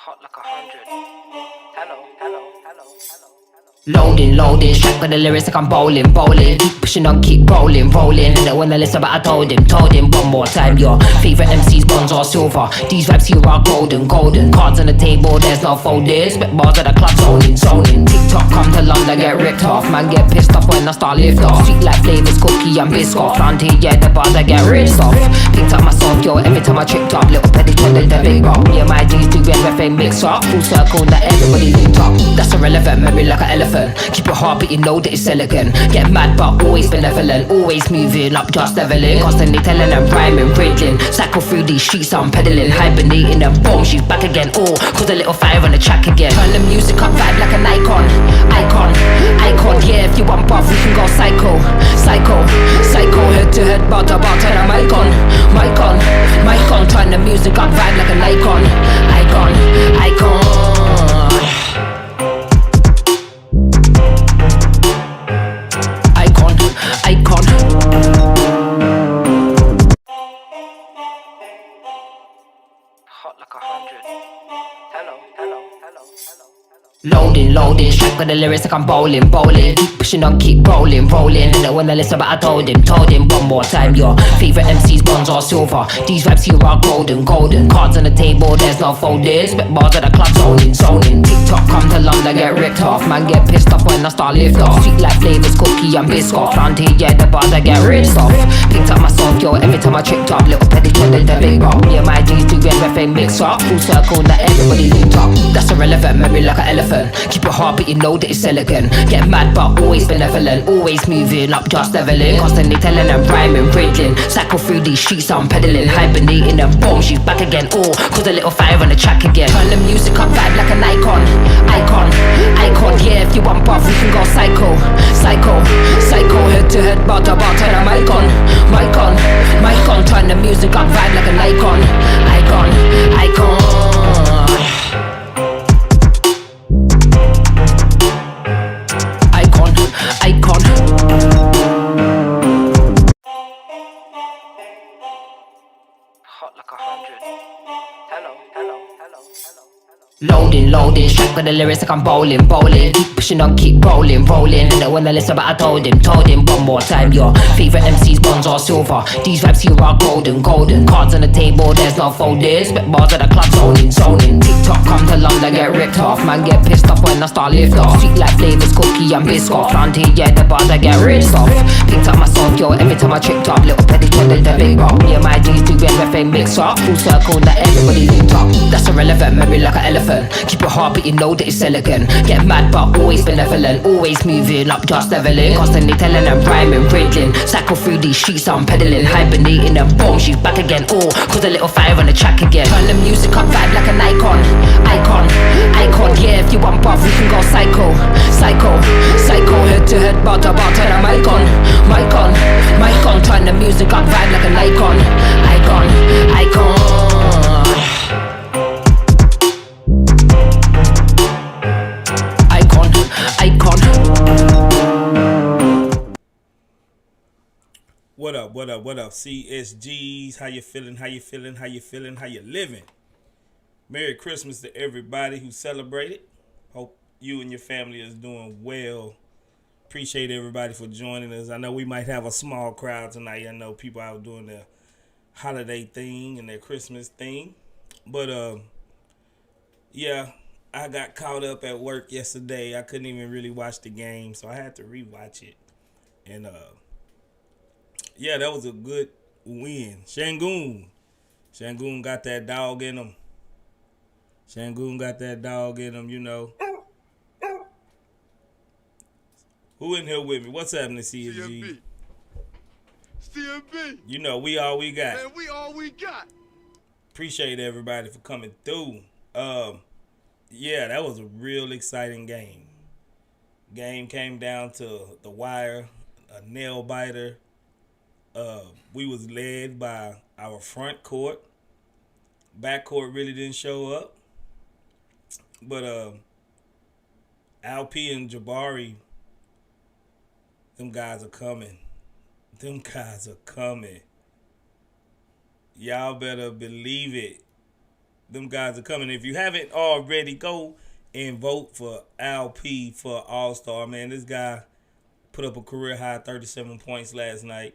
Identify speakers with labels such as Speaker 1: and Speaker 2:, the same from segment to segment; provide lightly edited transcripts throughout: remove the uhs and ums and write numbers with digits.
Speaker 1: hot like 100. Hello, hello, hello, hello.
Speaker 2: Loading, strapped with the lyrics like I'm bowling. Keep pushing on, keep rolling. And then when I listen, but I told him one more time. Your favorite MCs, bronze or silver. These raps here are golden. Cards on the table, there's no folders. Spit bars at the club, zoning. TikTok come to London, get ripped off. Man get pissed off when I start lift off. Sweet like flavors, cookie and biscuit. Round here, yeah, the bars I get ripped off. Picked up myself, yo, every time I tripped up. Little petty the big rock. Me and my G's do everything mix up. Full circle, that everybody linked up. That's irrelevant, memory like an elephant. Keep your heart but you know that it's elegant. Get mad but always benevolent. Always moving up, just leveling. Constantly telling them rhyming, riddling. Cycle through these streets I'm peddling. Hibernating them boom, she's back again. Oh, cause a little fire on the track again. Turn the music up, vibe like an icon. Yeah, if you want buff we can go psycho. Head to head, bar to bar, turn the mic on. Turn the music up, vibe like an icon.
Speaker 1: Hot like 100. Hello, hello, hello, hello.
Speaker 2: Loading, strapped with the lyrics like I'm bowling. Keep pushing on, keep rolling. And then when I listen, but I told him one more time. Your favorite MCs, bronze or silver. These raps here are golden. Cards on the table, there's no folders. Spit bars at the club, zoning. TikTok come to London, get ripped off. Man get pissed off when I start lift off. Sweet like flavors, cookie and biscuit. Round here, yeah, the bars I get ripped off. Picked up myself, yo, every time I tripped up. Little petty the big rock. Me and my G's do everything mix up. Full circle, that everybody linked up. That's irrelevant, memory like an elephant. Keep your heart but you know that it's elegant. Get mad but always benevolent. Always moving up, just leveling. Constantly telling them rhyming, riddling. Cycle through these streets I'm peddling. Hibernating them boom, she's back again. Oh, cause a little fire on the track again. Turn the music up, vibe like an icon. Yeah, if you want buff we can go psycho. Head to head, bar to bar, turn the mic on. Turn the music up, vibe like an icon.
Speaker 1: Hot like 100. Hello, hello, hello, hello.
Speaker 2: Loading, strapped with the lyrics like I'm bowling. Keep pushing on, keep rolling. And then when I listen, but I told him one more time. Your favorite MCs, bronze or silver. These raps here are golden. Cards on the table, there's no folders. Spit bars at the club, zoning. TikTok come to London, get ripped off. Man get pissed off when I start lift off. Sweet like flavors, cookie and biscuit. Round here, yeah, the bars I get ripped off. Picked up myself, yo, every time I tripped up. Little petty the big rock. Me and my G's do everything mix up. Full circle, that everybody linked up. That's irrelevant, memory like an elephant. Keep your heart but you know that it's elegant. Get mad but always benevolent. Always moving up, just leveling. Constantly telling them rhyming, riddling. Cycle through these streets I'm peddling. Hibernating them boom, she's back again. Oh, cause a little fire on the track again. Turn the music up, vibe like an icon. Yeah, if you want buff we can go psycho. Head to head, bar to bar, turn the mic on. Turn the music up, vibe like an icon.
Speaker 3: What up, CSGs? How you feeling? How you living? Merry Christmas to everybody who celebrated. Hope you and your family is doing well. Appreciate everybody for joining us. I know we might have a small crowd tonight. I know people out doing their holiday thing and their Christmas thing. But, yeah, I got caught up at work yesterday. I couldn't even really watch the game, so I had to rewatch it. And, yeah, that was a good win. Sengun got that dog in him. You know. Who in here with me? What's happening, CSG?
Speaker 4: CMB.
Speaker 3: You know, we all we got.
Speaker 4: Man, we all we got.
Speaker 3: Appreciate everybody for coming through. Yeah, that was a real exciting game. Game came down to the wire, a nail biter. We was led by our front court. Back court really didn't show up. But LP and Jabari, them guys are coming. Y'all better believe it. Them guys are coming. If you haven't already, go and vote for Al P for All Star. Man, this guy put up a career high 37 points last night.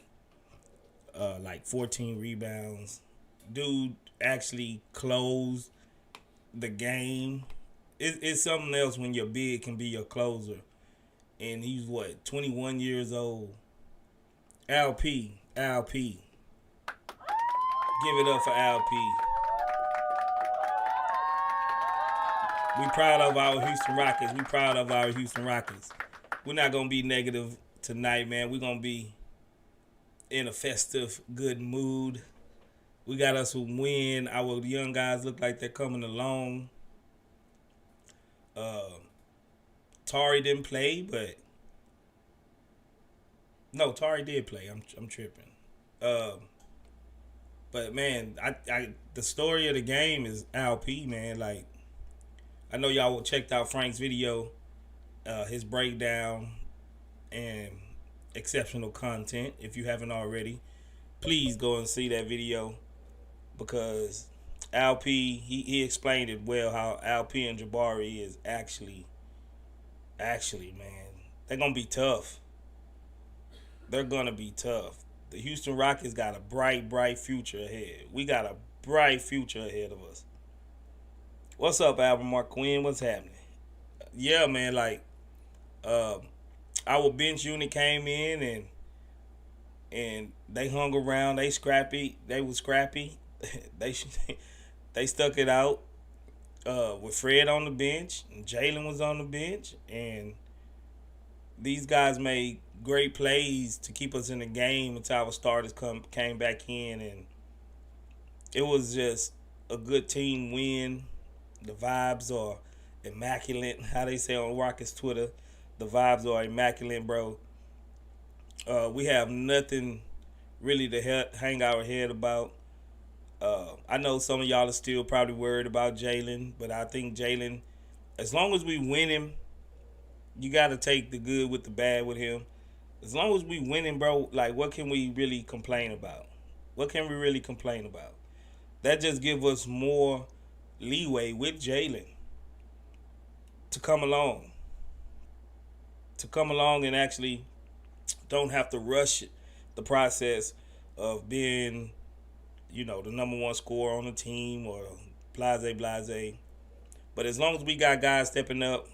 Speaker 3: Like 14 rebounds. Dude actually closed the game. It's something else when your big can be your closer. And he's 21 years old. Al P. Give it up for Al P. We proud of our Houston Rockets. We're not going to be negative tonight, man. We're going to be in a festive, good mood. We got us a win. Our young guys look like they're coming along. Tari didn't play, but no, Tari did play. I'm tripping. But man, I the story of the game is Al P, man. Like, I know y'all checked out Frank's video, his breakdown and exceptional content. If you haven't already, please go and see that video, because Al P, he explained it well, how Al P and Jabari is actually, man, they're going to be tough. They're going to be tough. The Houston Rockets got a bright future ahead. We got a bright future ahead of us. What's up, Albert Mark Quinn? What's happening? Yeah, man, like, our bench unit came in and they hung around. They scrappy. They was scrappy. they stuck it out with Fred on the bench, and Jalen was on the bench, and these guys made great plays to keep us in the game until our starters came back in, and it was just a good team win. The vibes are immaculate. How they say on Rockets Twitter, the vibes are immaculate, bro. We have nothing really to hang our head about. I know some of y'all are still probably worried about Jalen, but I think Jalen, as long as we win him, you got to take the good with the bad with him. As long as we winning, bro, like, what can we really complain about? What can we really complain about? That just give us more leeway with Jalen to come along. And actually don't have to rush the process of being, the number one scorer on the team or blase. But as long as we got guys stepping up,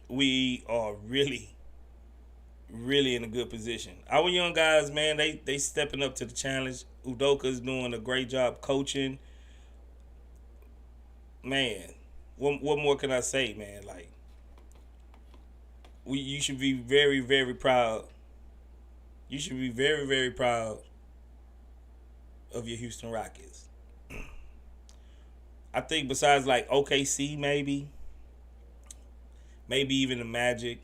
Speaker 3: we are really in a good position. Our young guys, man, they stepping up to the challenge. Udoka's doing a great job coaching. Man, what more can I say, man? Like, you should be very, very proud. You should be very, very proud of your Houston Rockets. I think besides like OKC, maybe even the Magic,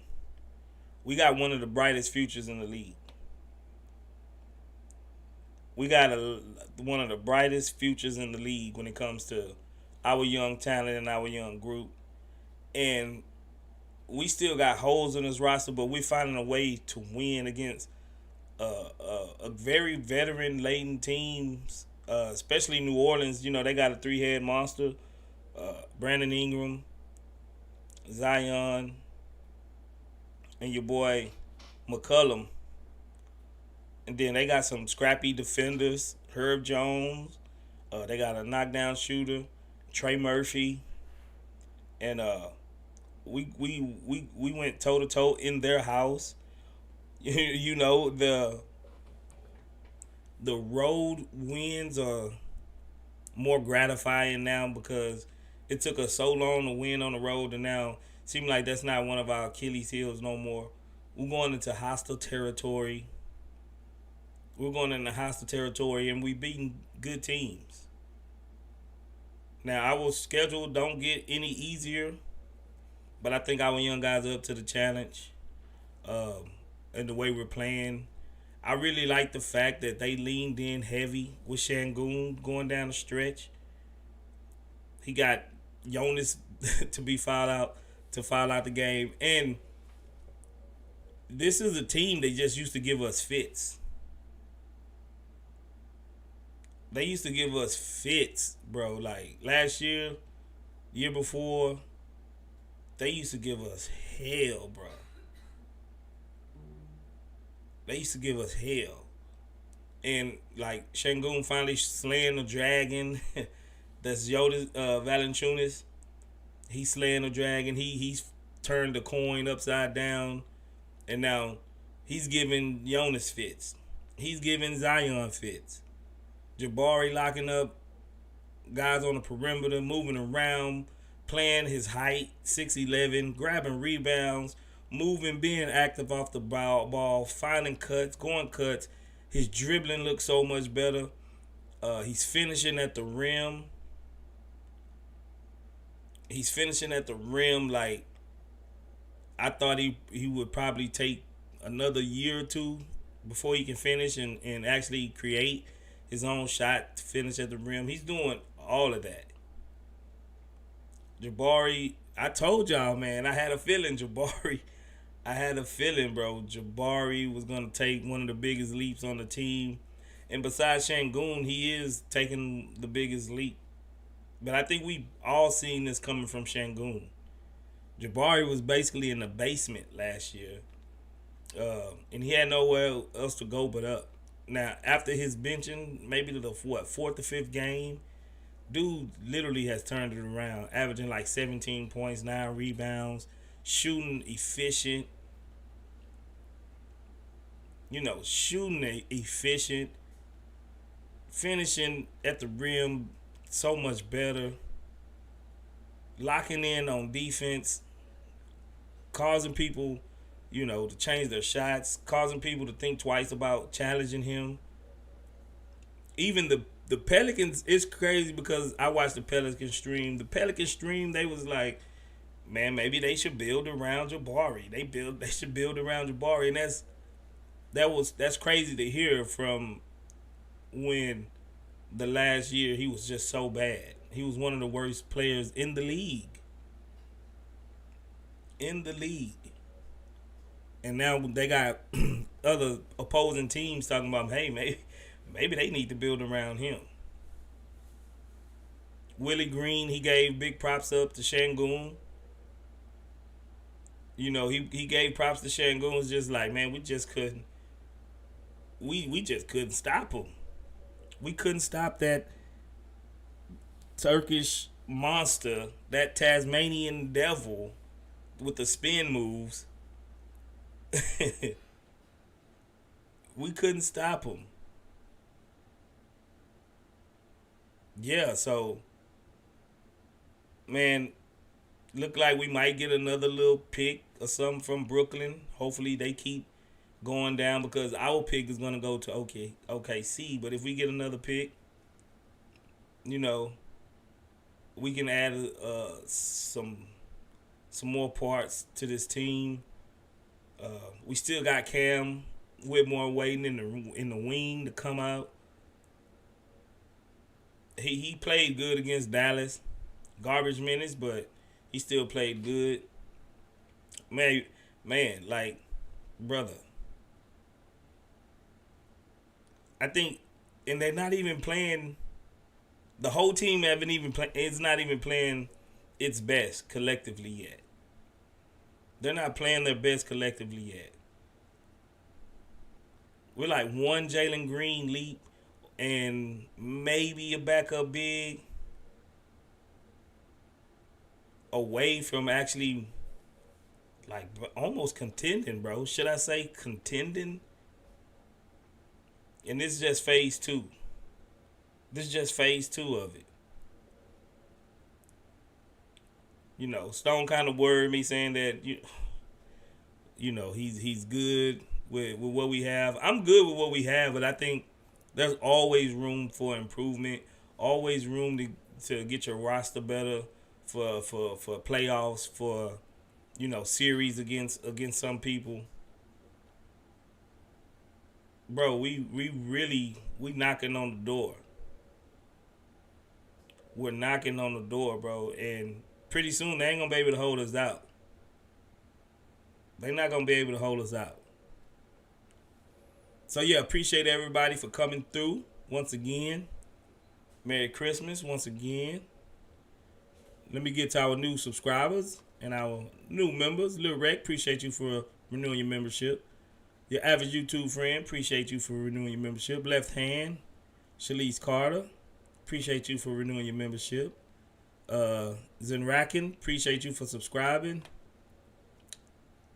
Speaker 3: we got one of the brightest futures in the league. We got one of the brightest futures in the league when it comes to our young talent and our young group. And we still got holes in this roster, but we're finding a way to win against a very veteran-laden teams, especially New Orleans. They got a three-head monster, Brandon Ingram, Zion, and your boy McCollum. And then they got some scrappy defenders, Herb Jones. They got a knockdown shooter, Trey Murphy. And we went toe-to-toe in their house. The road wins are more gratifying now because it took us so long to win on the road, and now it seems like that's not one of our Achilles heels no more. We're going into hostile territory. And we beating good teams. Now, our schedule don't get any easier, but I think our young guys are up to the challenge. And the way we're playing, I really like the fact that they leaned in heavy with Sengun going down the stretch. He got Jonas to foul out the game. And this is a team that just used to give us fits. They used to give us fits, bro. Like last year, year before, they used to give us hell, bro. They used to give us hell. And like Sengun finally slaying the dragon. That's Yoda Valanciunas. He's slaying the dragon. He's turned the coin upside down, and now he's giving Jonas fits. He's giving Zion fits. Jabari locking up guys on the perimeter, moving around, playing his height, 6'11", grabbing rebounds, moving, being active off the ball, finding cuts, going cuts. His dribbling looks so much better. He's finishing at the rim. He's finishing at the rim like I thought he would probably take another year or two before he can finish and actually create his own shot to finish at the rim. He's doing all of that. Jabari, I told y'all, man, I had a feeling I had a feeling, bro. Jabari was going to take one of the biggest leaps on the team. And besides Sengun, he is taking the biggest leap. But I think we all seen this coming from Sengun. Jabari was basically in the basement last year. And he had nowhere else to go but up. Now, after his benching, maybe the fourth or fifth game, dude literally has turned it around, averaging like 17 points, 9 rebounds, shooting efficient. Shooting efficient, finishing at the rim so much better, locking in on defense, causing people, to change their shots, causing people to think twice about challenging him. Even the Pelicans, it's crazy because I watched the Pelicans stream. The Pelicans stream, they was like, man, maybe they should build around Jabari. They should build around Jabari, and that's crazy to hear from when the last year he was just so bad. He was one of the worst players in the league. And now they got other opposing teams talking about, hey, maybe they need to build around him. Willie Green, he gave big props up to Sengun. He gave props to Sengun. It's just like, man, we just couldn't. We just couldn't stop him. We couldn't stop that Turkish monster, that Tasmanian devil with the spin moves. We couldn't stop him. Yeah, so, man, look like we might get another little pick or something from Brooklyn. Hopefully they keep going down because our pick is going to go to OKC. But if we get another pick, we can add some more parts to this team. We still got Cam Whitmore waiting in the wing to come out. He played good against Dallas, garbage minutes, but he still played good. Man, like, brother, I think, and they're not even playing. The whole team is not even playing its best collectively yet. They're not playing their best collectively yet. We're like one Jaylen Green leap and maybe a backup big away from actually like almost contending, bro. Should I say contending? And this is just phase 2. This is just phase 2 of it. Stone kind of worried me saying that he's good with what we have. I'm good with what we have, but I think there's always room for improvement. Always room to get your roster better for playoffs, for series against some people. Bro, we knocking on the door. We're knocking on the door, bro, and pretty soon they ain't gonna be able to hold us out. They're not gonna be able to hold us out. So yeah, appreciate everybody for coming through once again. Merry Christmas once again. Let me get to our new subscribers and our new members. Lil Rec, appreciate you for renewing your membership. Your average YouTube friend, appreciate you for renewing your membership. Left Hand, Shalise Carter, appreciate you for renewing your membership. Zenrakin, appreciate you for subscribing.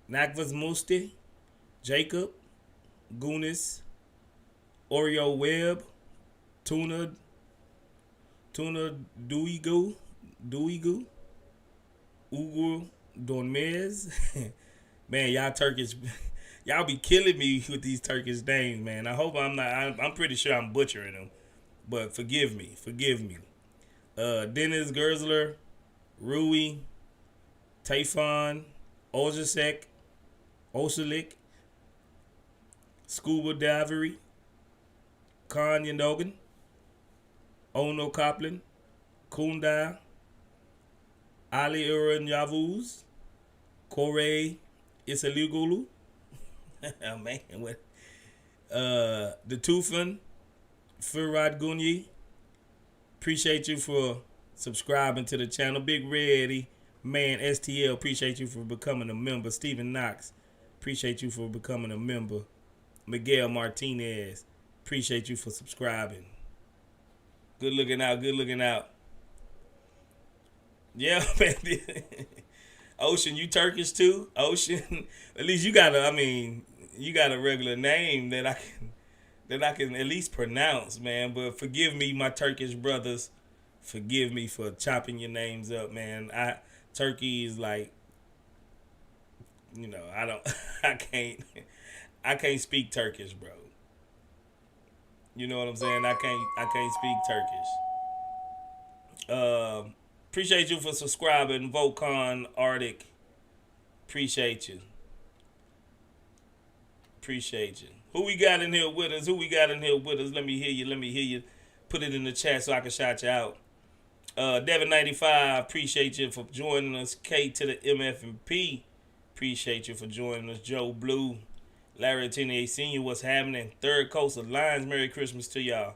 Speaker 3: Nakvas Musti, Jacob, Gunis, Oreo Webb, Tuna Duigu, Ugur Dormez. Man, y'all Turkish, y'all be killing me with these Turkish names, man. I hope I'm not. I'm pretty sure I'm butchering them, but forgive me. Dennis Gersler, Rui, Tayfon, Ojasek, Osalik, Scuba Davery, Khan Yandogan, Ono Coplin, Kunda, Ali Uran Yavuz, Kore Isaligulu. Oh man, what? The Tufan, Firad Gunyi. Appreciate you for subscribing to the channel. Big Reddy, man, STL, appreciate you for becoming a member. Stephen Knox, appreciate you for becoming a member. Miguel Martinez, appreciate you for subscribing. Good looking out. Yeah, man. Ocean, you Turkish too? Ocean, at least you got a regular name that I can at least pronounce, man. But forgive me, my Turkish brothers. Forgive me for chopping your names up, man. Turkey is like, I can't speak Turkish, bro. You know what I'm saying? I can't speak Turkish. Appreciate you for subscribing, Volcon Arctic. Appreciate you. Who we got in here with us? Let me hear you. Put it in the chat so I can shout you out. Devin95, appreciate you for joining us. K to the MF and P, appreciate you for joining us. Joe Blue, Larry Tenney Sr., what's happening? Third Coast Alliance, Merry Christmas to y'all.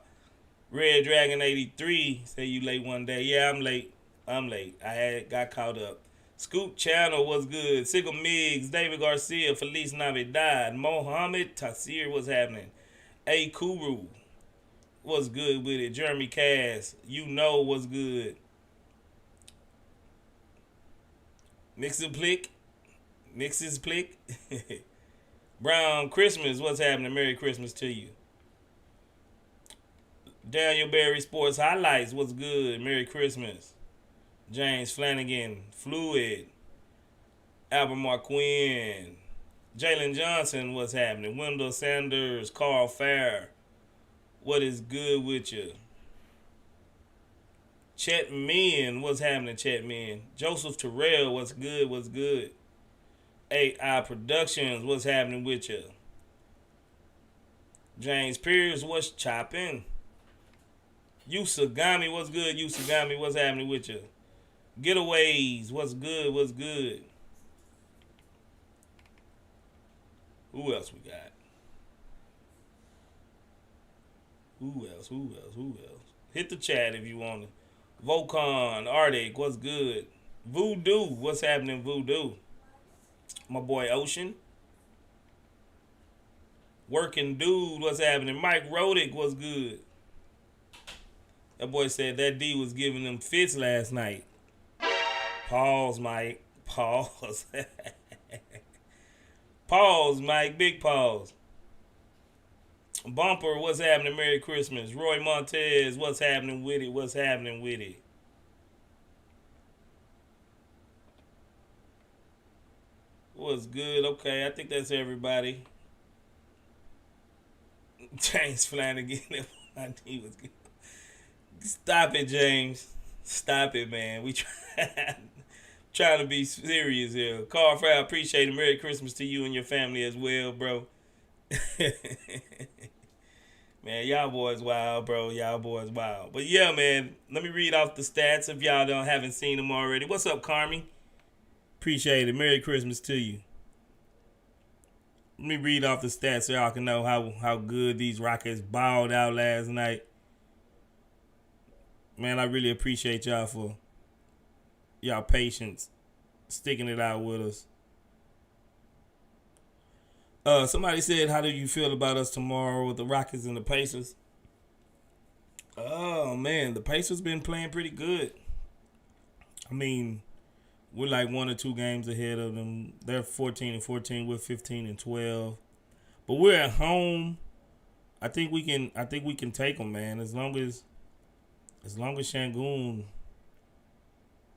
Speaker 3: Red Dragon 83, say you late one day. Yeah, I'm late. I got caught up. Scoop Channel was good. Sigel Miggs, David Garcia, Feliz Navidad, Mohammed Tasir, what's happening? A Kuru, what's good with it? Jeremy Cass, you know what's good. Nixon Plick. Brown Christmas, what's happening? Merry Christmas to you. Daniel Berry Sports Highlights, what's good? Merry Christmas. James Flanagan, Fluid, Albert Marquin, Jalen Johnson, what's happening? Wendell Sanders, Carl Fair, what is good with you? Chet Men, what's happening, Chet Men? Joseph Terrell, what's good? AI Productions, what's happening with you? James Pierce, what's chopping? Usagami, what's good? What's happening with you? Getaways, what's good? Who else we got? Who else? Hit the chat if you want to. Volcon, Arctic, what's good? Voodoo, what's happening, Voodoo? My boy Ocean. Working Dude, what's happening? Mike Rodick, what's good? That boy said that D was giving them fits last night. Pause, Mike. Pause. Pause, Mike. Big pause. Bumper, what's happening? Merry Christmas. Roy Montez, what's happening with it? What's good? Okay, I think that's everybody. James Flanagan. He was good. Stop it, James. Stop it, man. We trying to be serious here. Carl Fry, appreciate it. Merry Christmas to you and your family as well, bro. Man, y'all boys wild, bro. But yeah, man, let me read off the stats if y'all haven't seen them already. What's up, Carmi? Appreciate it. Merry Christmas to you. Let me read off the stats so y'all can know how good these Rockets balled out last night. Man, I really appreciate y'all for y'all patience, sticking it out with us. Somebody said, how do you feel about us tomorrow with the Rockets and the Pacers? Oh, man, the Pacers been playing pretty good. I mean, we're like 1 or 2 games ahead of them. They're 14-14. We're 15-12. But we're at home. I think we can take them, man. As long as Sengun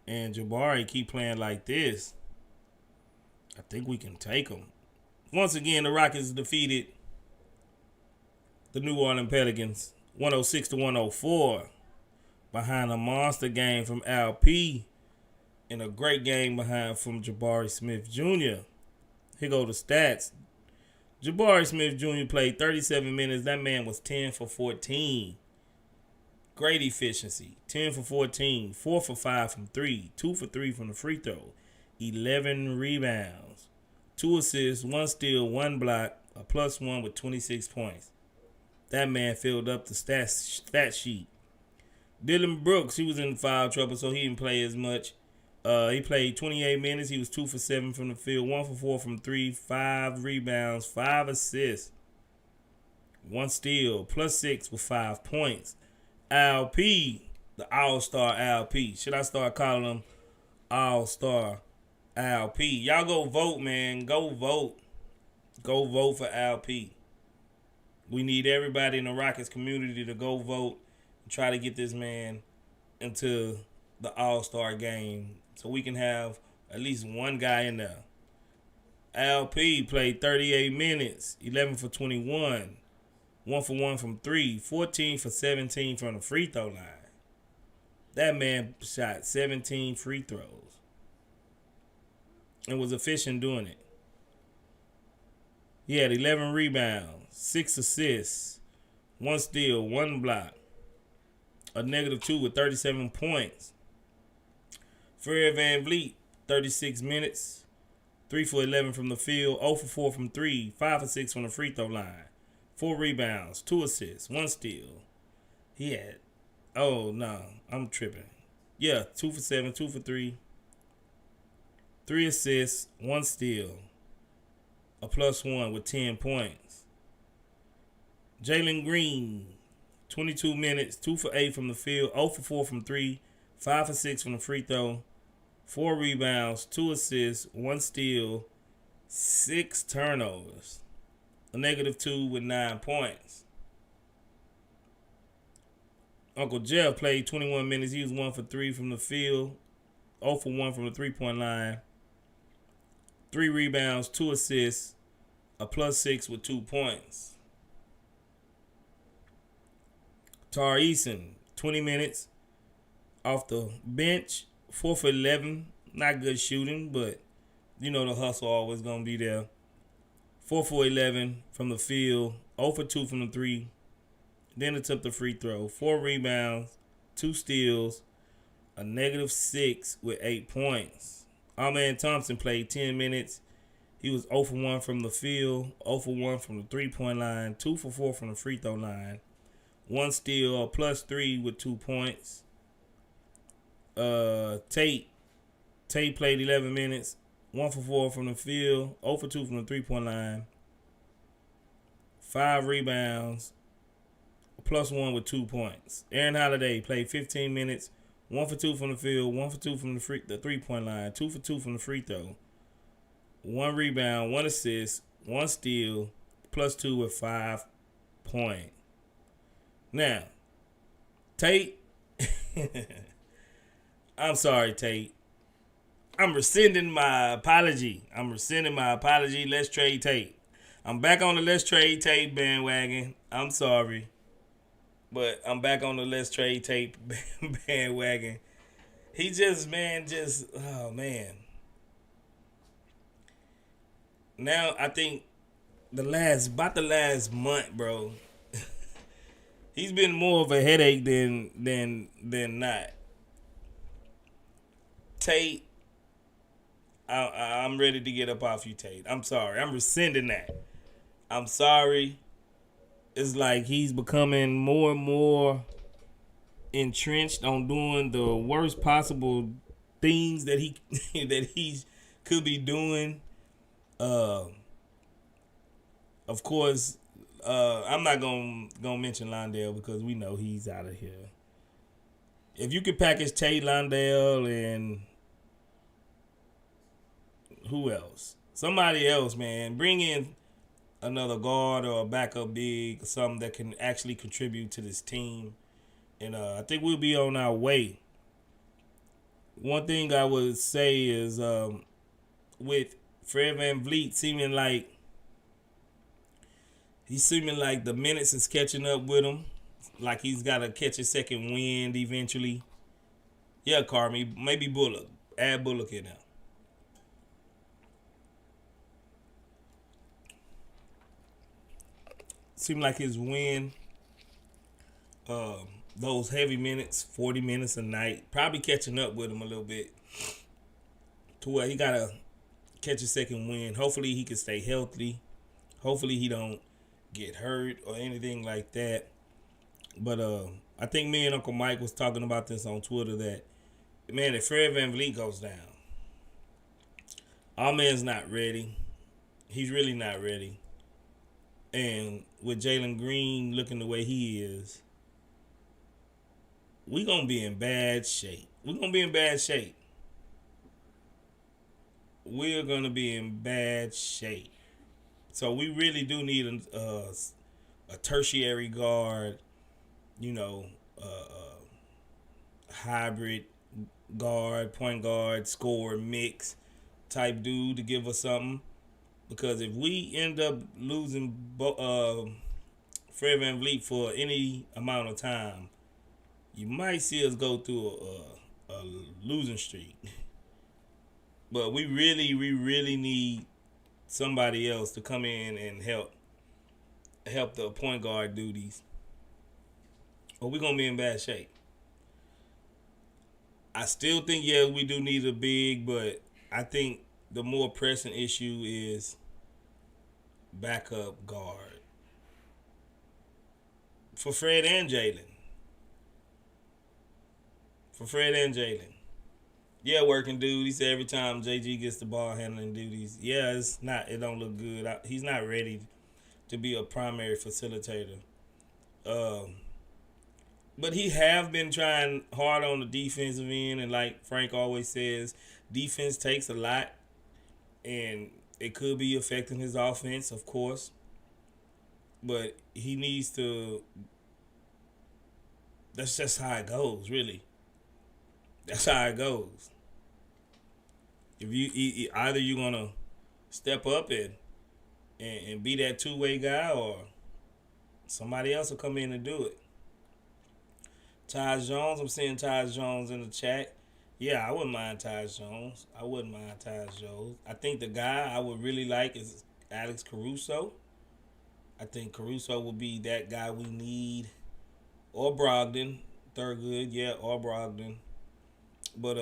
Speaker 3: and Jabari keep playing like this, I think we can take them. Once again, the Rockets defeated the New Orleans Pelicans 106-104 behind a monster game from LP and a great game behind from Jabari Smith Jr. Here go the stats. Jabari Smith Jr. played 37 minutes. That man was 10 for 14. Great efficiency. 10 for 14. 4 for 5 from 3. 2 for 3 from the free throw. 11 rebounds. 2 assists, 1 steal, 1 block, a +1 with 26 points. That man filled up the stat sheet. Dillon Brooks, he was in foul trouble, so he didn't play as much. He played 28 minutes. He was 2 for 7 from the field, 1 for 4 from 3, 5 rebounds, 5 assists, 1 steal, +6 with 5 points. LP, the All-Star LP. Should I start calling him All-Star LP? Y'all go vote, man. Go vote. Go vote for LP. We need everybody in the Rockets community to go vote and try to get this man into the All-Star game so we can have at least one guy in there. LP played 38 minutes, 11 for 21, 1 for 1 from 3, 14 for 17 from the free throw line. That man shot 17 free throws and was efficient doing it. He had 11 rebounds, 6 assists, 1 steal, 1 block, a -2 with 37 points. Fred VanVleet, 36 minutes, 3 for 11 from the field, 0 for 4 from 3, 5 for 6 from the free throw line, 4 rebounds, 2 assists, 1 steal. He had, I'm tripping. Yeah, 2 for 7, 2 for 3, 3 assists, 1 steal, a +1 with 10 points. Jaylen Green, 22 minutes, 2 for 8 from the field, 0 for 4 from 3, 5 for 6 from the free throw, 4 rebounds, 2 assists, 1 steal, 6 turnovers, a -2 with 9 points. Uncle Jeff played 21 minutes. He was 1 for 3 from the field, 0 for 1 from the three-point line, 3 rebounds, 2 assists, a +6 with 2 points. Tar Eason, 20 minutes off the bench, 4 for 11. Not good shooting, but you know the hustle always going to be there. 4 for 11 from the field, 0 for 2 from the 3. Then it took the free throw. 4 rebounds, 2 steals, a -6 with 8 points. Amen Thompson played 10 minutes. He was 0 for 1 from the field, 0 for 1 from the three-point line, 2 for 4 from the free throw line, 1 steal, a +3 with 2 points. Tate played 11 minutes, 1 for 4 from the field, 0 for 2 from the three-point line, 5 rebounds, a +1 with 2 points. Aaron Holiday played 15 minutes, 1 for 2 from the field, 1 for 2 from the three-point line, 2 for 2 from the free throw, 1 rebound, 1 assist, 1 steal, +2 with 5 points. Now, Tate, I'm sorry, Tate. I'm rescinding my apology. Let's trade Tate. I'm back on the let's trade Tate bandwagon. I'm sorry. But I'm back on the let's trade Tate bandwagon. He just, oh, man. Now, I think about the last month, bro, he's been more of a headache than not. Tate, I'm ready to get up off you, Tate. I'm sorry. I'm rescinding that. I'm sorry. It's like he's becoming more and more entrenched on doing the worst possible things that he that he could be doing. Of course, I'm not gonna mention Londale because we know he's out of here. If you could package Tate, Londale, and who else? Somebody else, man. Bring in another guard or a backup big or something that can actually contribute to this team. And I think we'll be on our way. One thing I would say is with Fred VanVleet seeming like the minutes is catching up with him. Like he's got to catch a second wind eventually. Yeah, Carmi, maybe Bullock. Add Bullock in now. Seemed like his win, those heavy minutes, 40 minutes a night, probably catching up with him a little bit to where he got to catch a second win. Hopefully he can stay healthy. Hopefully he don't get hurt or anything like that. But I think me and Uncle Mike was talking about this on Twitter that, man, if Fred VanVleet goes down, our man's not ready. He's really not ready. And with Jaylen Green looking the way he is, we're going to be in bad shape. We're going to be in bad shape. We're going to be in bad shape. So we really do need a tertiary guard, hybrid guard, point guard, scorer, mix type dude to give us something. Because if we end up losing Fred VanVleet for any amount of time, you might see us go through a losing streak. But we really need somebody else to come in and help the point guard duties, or we're going to be in bad shape. I still think, yeah, we do need a big, but I think the more pressing issue is backup guard for Fred and Jaylen. Yeah, working dude. He said every time JG gets the ball handling duties, yeah, it don't look good. He's not ready to be a primary facilitator. But he have been trying hard on the defensive end, and like Frank always says, defense takes a lot, and it could be affecting his offense, of course. But he needs to. That's just how it goes, really. That's how it goes. If you either you're gonna step up and be that two-way guy, or somebody else will come in and do it. Tyus Jones, I'm seeing Tyus Jones in the chat. Yeah, I wouldn't mind Tyus Jones. I think the guy I would really like is Alex Caruso. I think Caruso will be that guy we need. Or Brogdon. Thurgood, yeah, or Brogdon. But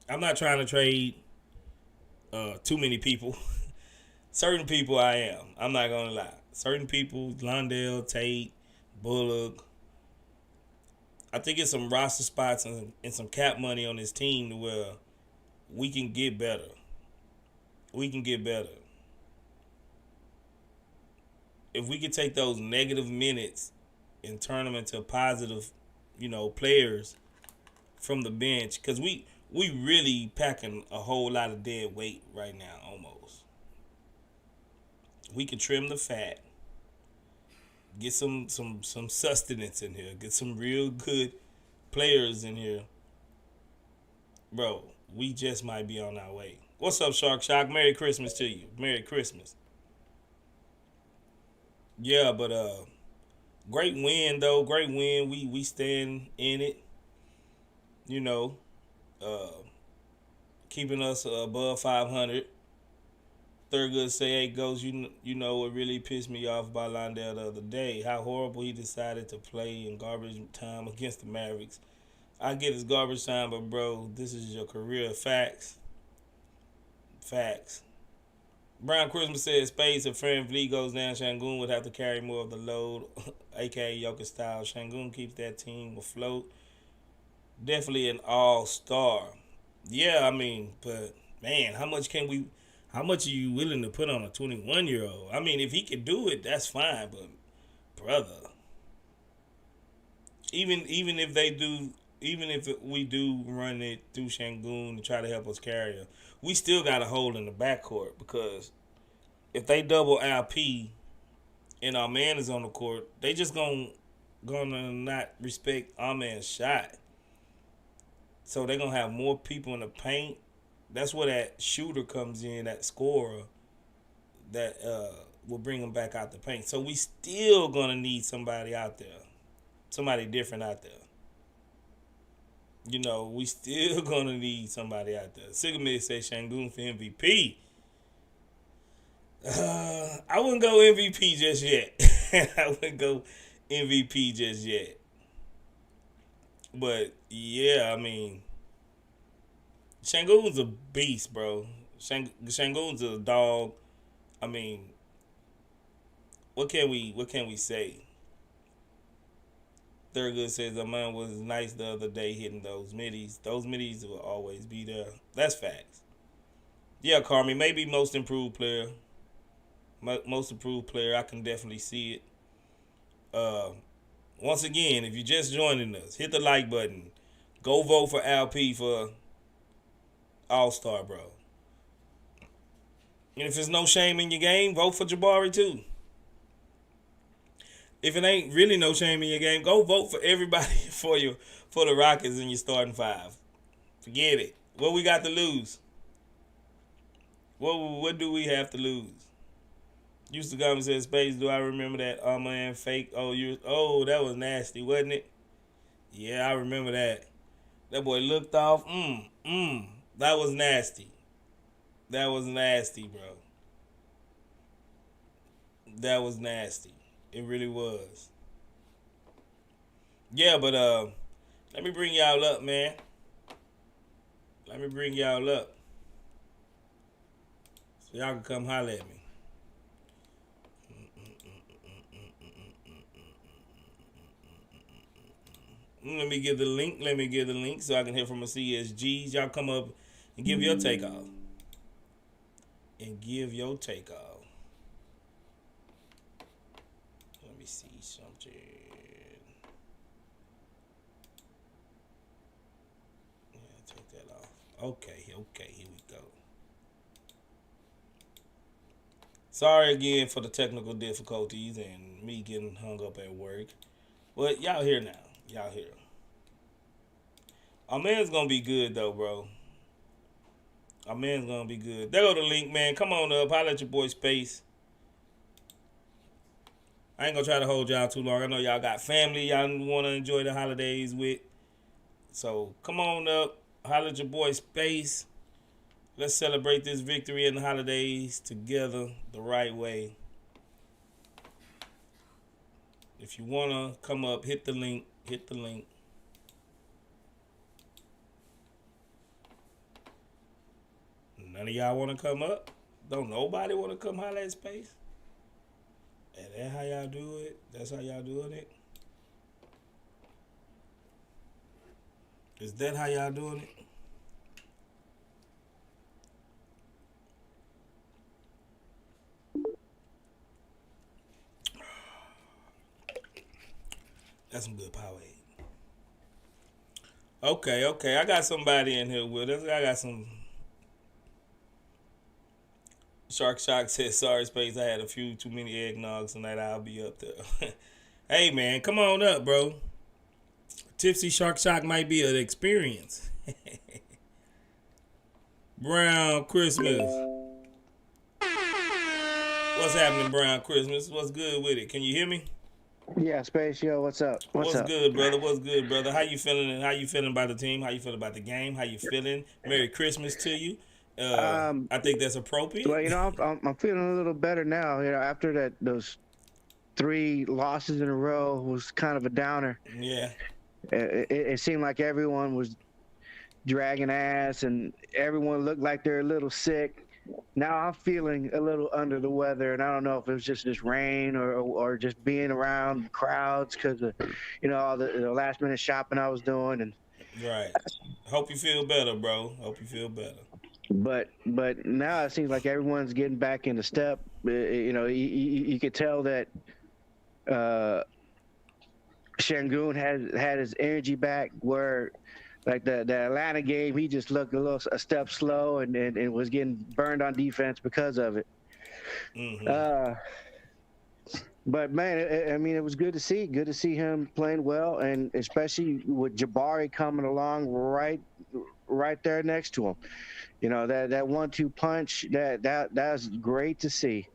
Speaker 3: I'm not trying to trade too many people. Certain people I am. I'm not going to lie. Certain people, Londale, Tate, Bullock. I think it's some roster spots and some cap money on this team to where we can get better. If we could take those negative minutes and turn them into positive, players from the bench, because we really packing a whole lot of dead weight right now almost. We can trim the fat. Get some sustenance in here. Get some real good players in here. Bro, we just might be on our way. What's up, Shark Shock? Merry Christmas to you. Merry Christmas. Yeah, but great win though. Great win. We stand in it. Keeping us above 500. Thurgood say, hey, Ghost, you know what really pissed me off about Londale the other day? How horrible he decided to play in garbage time against the Mavericks. I get it's garbage time, but, bro, this is your career. Facts. Brown Christmas says Spades if Fran Vliet goes down, Sengun would have to carry more of the load, aka Jokic style. Sengun keeps that team afloat. Definitely an all-star. Yeah, I mean, but man, how much are you willing to put on a 21-year-old? I mean, if he could do it, that's fine, but brother, even if they do, even if we do run it through Sengun and try to help us carry her, we still got a hole in the backcourt because if they double LP and our man is on the court, they just gonna not respect our man's shot. So they're gonna have more people in the paint. That's where that shooter comes in, that scorer that will bring them back out the paint. So we still gonna need somebody out there, somebody different out there. You know, we still gonna need somebody out there. Sigamid says Sengun for MVP. I wouldn't go MVP just yet. I wouldn't go MVP just yet. But yeah, I mean, Sengun's a beast, bro. Sengun's a dog. I mean, what can we say? Thurgood says the man was nice the other day hitting those middies. Those middies will always be there. That's facts. Yeah, Carmi, maybe most improved player. Most improved player. I can definitely see it. Once again, if you're just joining us, hit the like button. Go vote for LP for All-Star, bro. And if there's no shame in your game, vote for Jabari too. If it ain't really no shame in your game, go vote for everybody for the Rockets in your starting five. Forget it. What we got to lose? What do we have to lose? Used to come and said, Space, do I remember that man fake? Oh, that was nasty, wasn't it? Yeah, I remember that. That boy looked off. That was nasty. That was nasty, bro. That was nasty. It really was. Yeah, but let me bring y'all up, man. Let me bring y'all up. So y'all can come holler at me. Let me give the link so I can hear from the CSGs. Y'all come up and give your take off. Let me see something. Yeah, take that off. Okay, here we go. Sorry again for the technical difficulties and me getting hung up at work. But y'all here now. Y'all here. Our man's gonna be good though, bro. Our man's gonna be good. There go the link, man. Come on up. Holla at your boy Space. I ain't gonna try to hold y'all too long. I know y'all got family y'all wanna enjoy the holidays with. So come on up. Holla at your boy Space. Let's celebrate this victory in the holidays together the right way. If you wanna come up, hit the link. None of y'all want to come up? Don't nobody want to come holler at Space? And that's how y'all do it? That's how y'all doing it? Is that how y'all doing it? That's some good Powerade. Okay. I got somebody in here with us. I got some... Shark says, sorry, Space, I had a few too many eggnogs tonight. I'll be up there. Hey, man, come on up, bro. Tipsy Shark might be an experience. Brown Christmas. What's happening, Brown Christmas? What's good with it? Can you hear me?
Speaker 4: Yeah, Space, yo, what's up?
Speaker 3: What's good, brother? How you feeling? How you feeling about the team? How you feeling about the game? How you feeling? Merry Christmas to you. I think that's appropriate.
Speaker 4: Well, you know, I'm feeling a little better now. You know, after those 3 losses in a row was kind of a downer.
Speaker 3: Yeah.
Speaker 4: It seemed like everyone was dragging ass and everyone looked like they're a little sick. now I'm feeling a little under the weather, and I don't know if it was just this rain or just being around crowds because of, all the last minute shopping I was doing, and
Speaker 3: Right. Hope you feel better, bro. Hope you feel better.
Speaker 4: but now it seems like everyone's getting back into step. You could tell that uh, Sengun had his energy back, where like the Atlanta game, he just looked a step slow and was getting burned on defense because of it.
Speaker 3: Mm-hmm.
Speaker 4: Uh, but man, I mean, it was good to see. Good to see him playing well, and especially with Jabari coming along right there next to him. That 1-2 punch, that's great to see.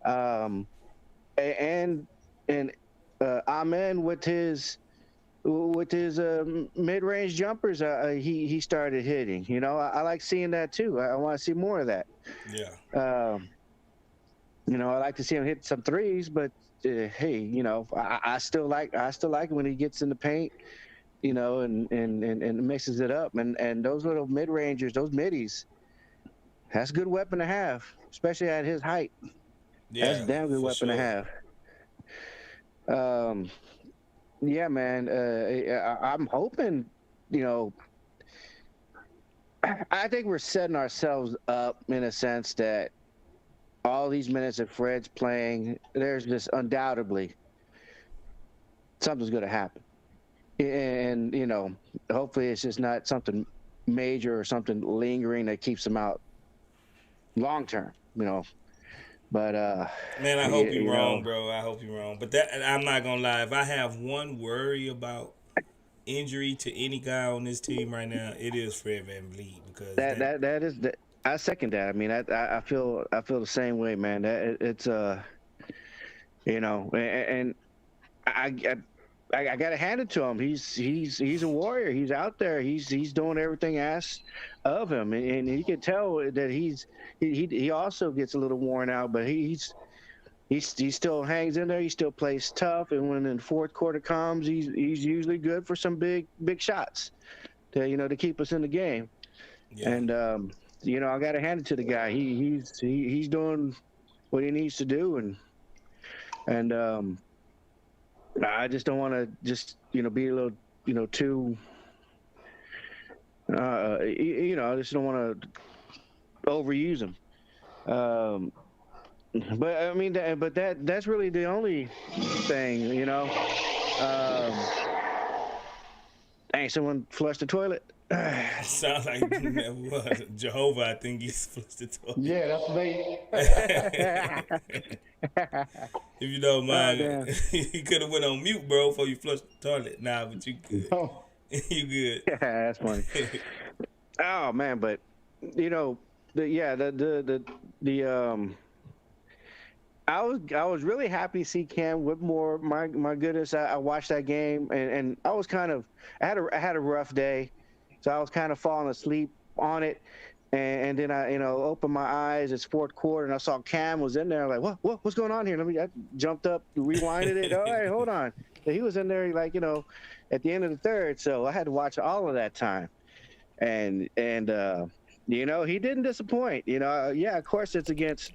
Speaker 4: Um, and Amen with his mid-range jumpers, he started hitting. I like seeing that too. I want to see more of that.
Speaker 3: Yeah.
Speaker 4: I like to see him hit some threes, but hey, I still like it when he gets in the paint, and mixes it up. And those little mid-rangers, those middies, that's a good weapon to have, especially at his height.
Speaker 3: Yeah.
Speaker 4: That's a damn good weapon to have. Yeah, man. I'm hoping, I think we're setting ourselves up in a sense that all these minutes that Fred's playing, there's just undoubtedly something's going to happen. And, hopefully it's just not something major or something lingering that keeps him out long term, But
Speaker 3: man, I hope you're wrong, bro. I hope you're wrong. But I'm not gonna lie. If I have one worry about injury to any guy on this team right now, it is Fred VanVleet, because
Speaker 4: that is I second that. I mean, I feel the same way, man. That it's and I gotta hand it to him. He's a warrior. He's out there. He's doing everything asked of him, and you can tell that he also gets a little worn out, but he still hangs in there. He still plays tough, and when the fourth quarter comes, he's usually good for some big shots to keep us in the game.
Speaker 3: Yeah.
Speaker 4: And I gotta hand it to the guy. He's doing what he needs to do, and I just don't want to just be a little too I just don't want to overuse him. But I mean, that's really the only thing, Dang, someone flushed the toilet.
Speaker 3: Sounds like what? Jehovah, I think he's flushed the toilet.
Speaker 5: Yeah, that's me.
Speaker 3: If you don't mind,
Speaker 4: damn.
Speaker 3: you could have went on mute, bro, before you flushed the toilet. Nah, but you good.
Speaker 5: Oh,
Speaker 3: You good.
Speaker 4: Yeah, that's funny. Oh man, but I was really happy to see Cam Whitmore. My goodness, I watched that game, and I was I had a rough day, so I was kind of falling asleep on it, and then I opened my eyes. It's fourth quarter, and I saw Cam was in there. Like, what's going on here? I jumped up, rewinded it. Oh, hey, hold on. He was in there at the end of the third, so I had to watch all of that time, and he didn't disappoint. Yeah, of course it's against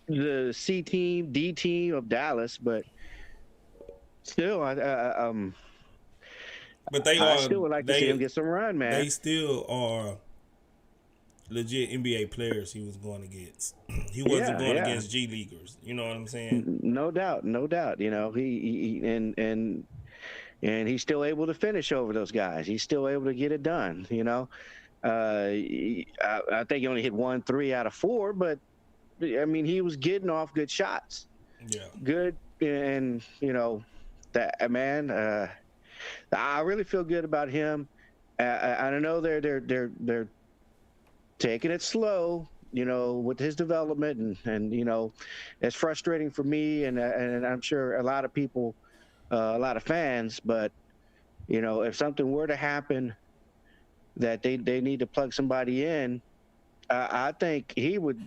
Speaker 4: the C team, D team of Dallas, but still,
Speaker 3: But they
Speaker 4: I
Speaker 3: are.
Speaker 4: still would like to see him get some run, man.
Speaker 3: They still are legit NBA players he was going against. He wasn't going against G Leaguers. You know what I'm saying?
Speaker 4: No doubt. He and he's still able to finish over those guys. He's still able to get it done. I think he only hit 1 3 out of 4, but I mean, he was getting off good shots.
Speaker 3: Yeah.
Speaker 4: Good, and that man. I really feel good about him. I don't know they're taking it slow, with his development, and it's frustrating for me, and I'm sure a lot of people, a lot of fans. But if something were to happen that they need to plug somebody in, I think he would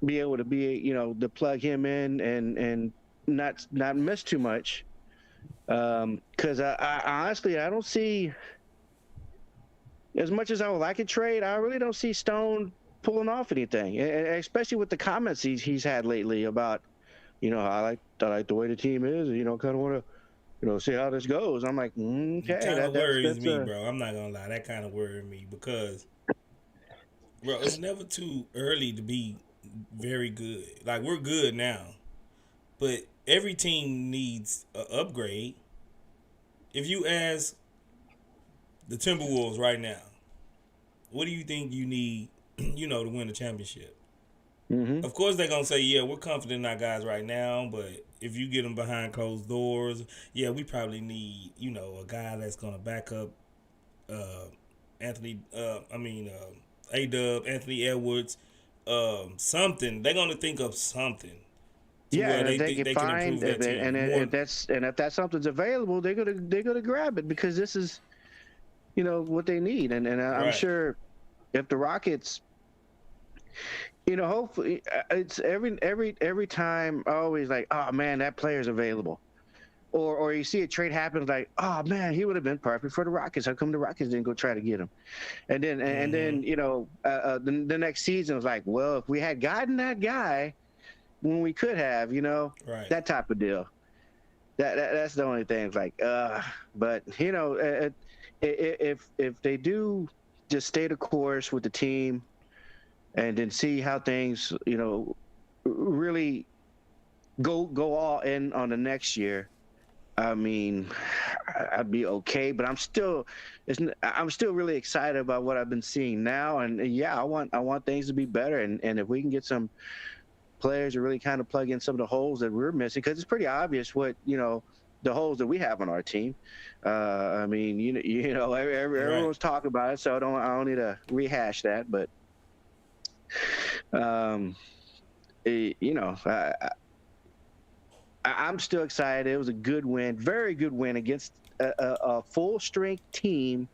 Speaker 4: be able to to plug him in and not miss too much. Because I honestly, I don't see, as much as I would like a trade, I really don't see Stone pulling off anything, and especially with the comments he's had lately about, I like the way the team is, kind of want to, see how this goes. I'm like,
Speaker 3: It
Speaker 4: okay,
Speaker 3: kind of worries
Speaker 4: that's
Speaker 3: me, bro. I'm not gonna lie, that kind of worries me because, bro, it's never too early to be very good. Like we're good now, but every team needs an upgrade. If you ask the Timberwolves right now, what do you think you need, to win the championship?
Speaker 4: Mm-hmm.
Speaker 3: Of course, they're going to say, yeah, we're confident in our guys right now, but if you get them behind closed doors, yeah, we probably need, a guy that's going to back up A-Dub, Anthony Edwards, something. They're going to think of something to
Speaker 4: Yeah,
Speaker 3: where
Speaker 4: and
Speaker 3: they
Speaker 4: if they
Speaker 3: think
Speaker 4: can
Speaker 3: they can
Speaker 4: find,
Speaker 3: improve that team.
Speaker 4: if that something's available, they're gonna grab it, because this is, what they need, and I'm
Speaker 3: Right.
Speaker 4: sure if the Rockets, hopefully, it's every time always like, oh man, that player's available, or you see a trade happen, like, oh man, he would have been perfect for the Rockets. How come the Rockets didn't go try to get him? And then the next season was like, well, if we had gotten that guy when we could have,
Speaker 3: Right.
Speaker 4: that type of deal. That's the only thing. It's like, but if they do just stay the course with the team, and then see how things, really go all in on the next year, I mean, I'd be okay. But I'm still really excited about what I've been seeing now, and yeah, I want things to be better, and if we can get some players to really kind of plug in some of the holes that we're missing, because it's pretty obvious what, the holes that we have on our team. I mean, everyone's talking about it, so I don't need to rehash that. But, I'm still excited. It was a good win, very good win against a full strength team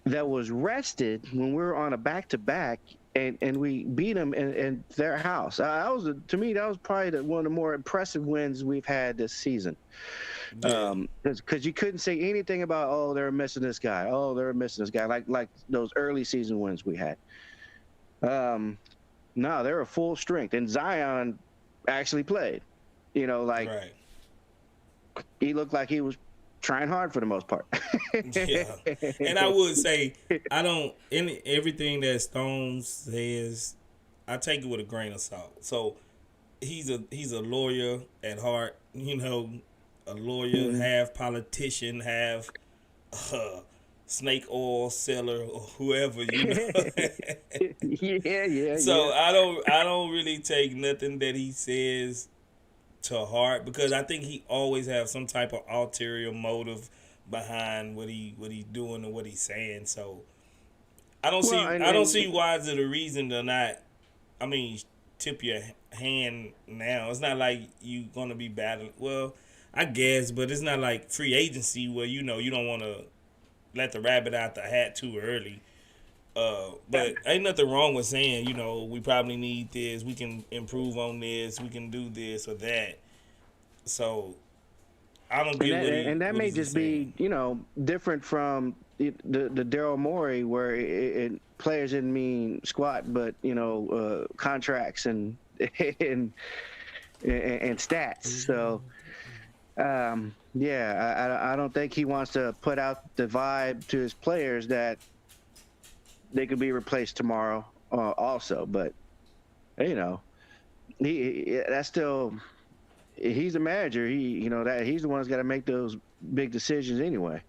Speaker 4: that was rested when we were on a back-to-back, and we beat them in their house. To me, that was probably one of the more impressive wins we've had this season. Because you couldn't say anything about, oh, they're missing this guy, like those early season wins we had. No, they were full strength, and Zion actually played.
Speaker 3: Right.
Speaker 4: He looked like he was trying hard for the most part.
Speaker 3: Yeah, and I would say everything that Stone says, I take it with a grain of salt. So he's a lawyer at heart, a lawyer, half politician, half snake oil seller, or whoever,
Speaker 4: Yeah.
Speaker 3: So I don't really take nothing that he says to heart, because I think he always have some type of ulterior motive behind what he's doing and what he's saying. So I don't see why is it a reason to not, tip your hand now. It's not like you gonna be battling. Well, I guess, but it's not like free agency where you don't want to let the rabbit out the hat too early. But ain't nothing wrong with saying, we probably need this, we can improve on this, we can do this or that. So I don't get
Speaker 4: and that may just be, different from the Daryl Morey, where players didn't mean squat, but contracts and stats. So I don't think he wants to put out the vibe to his players that they could be replaced tomorrow, also. But that's still, he's the manager. He's the one that's got to make those big decisions anyway.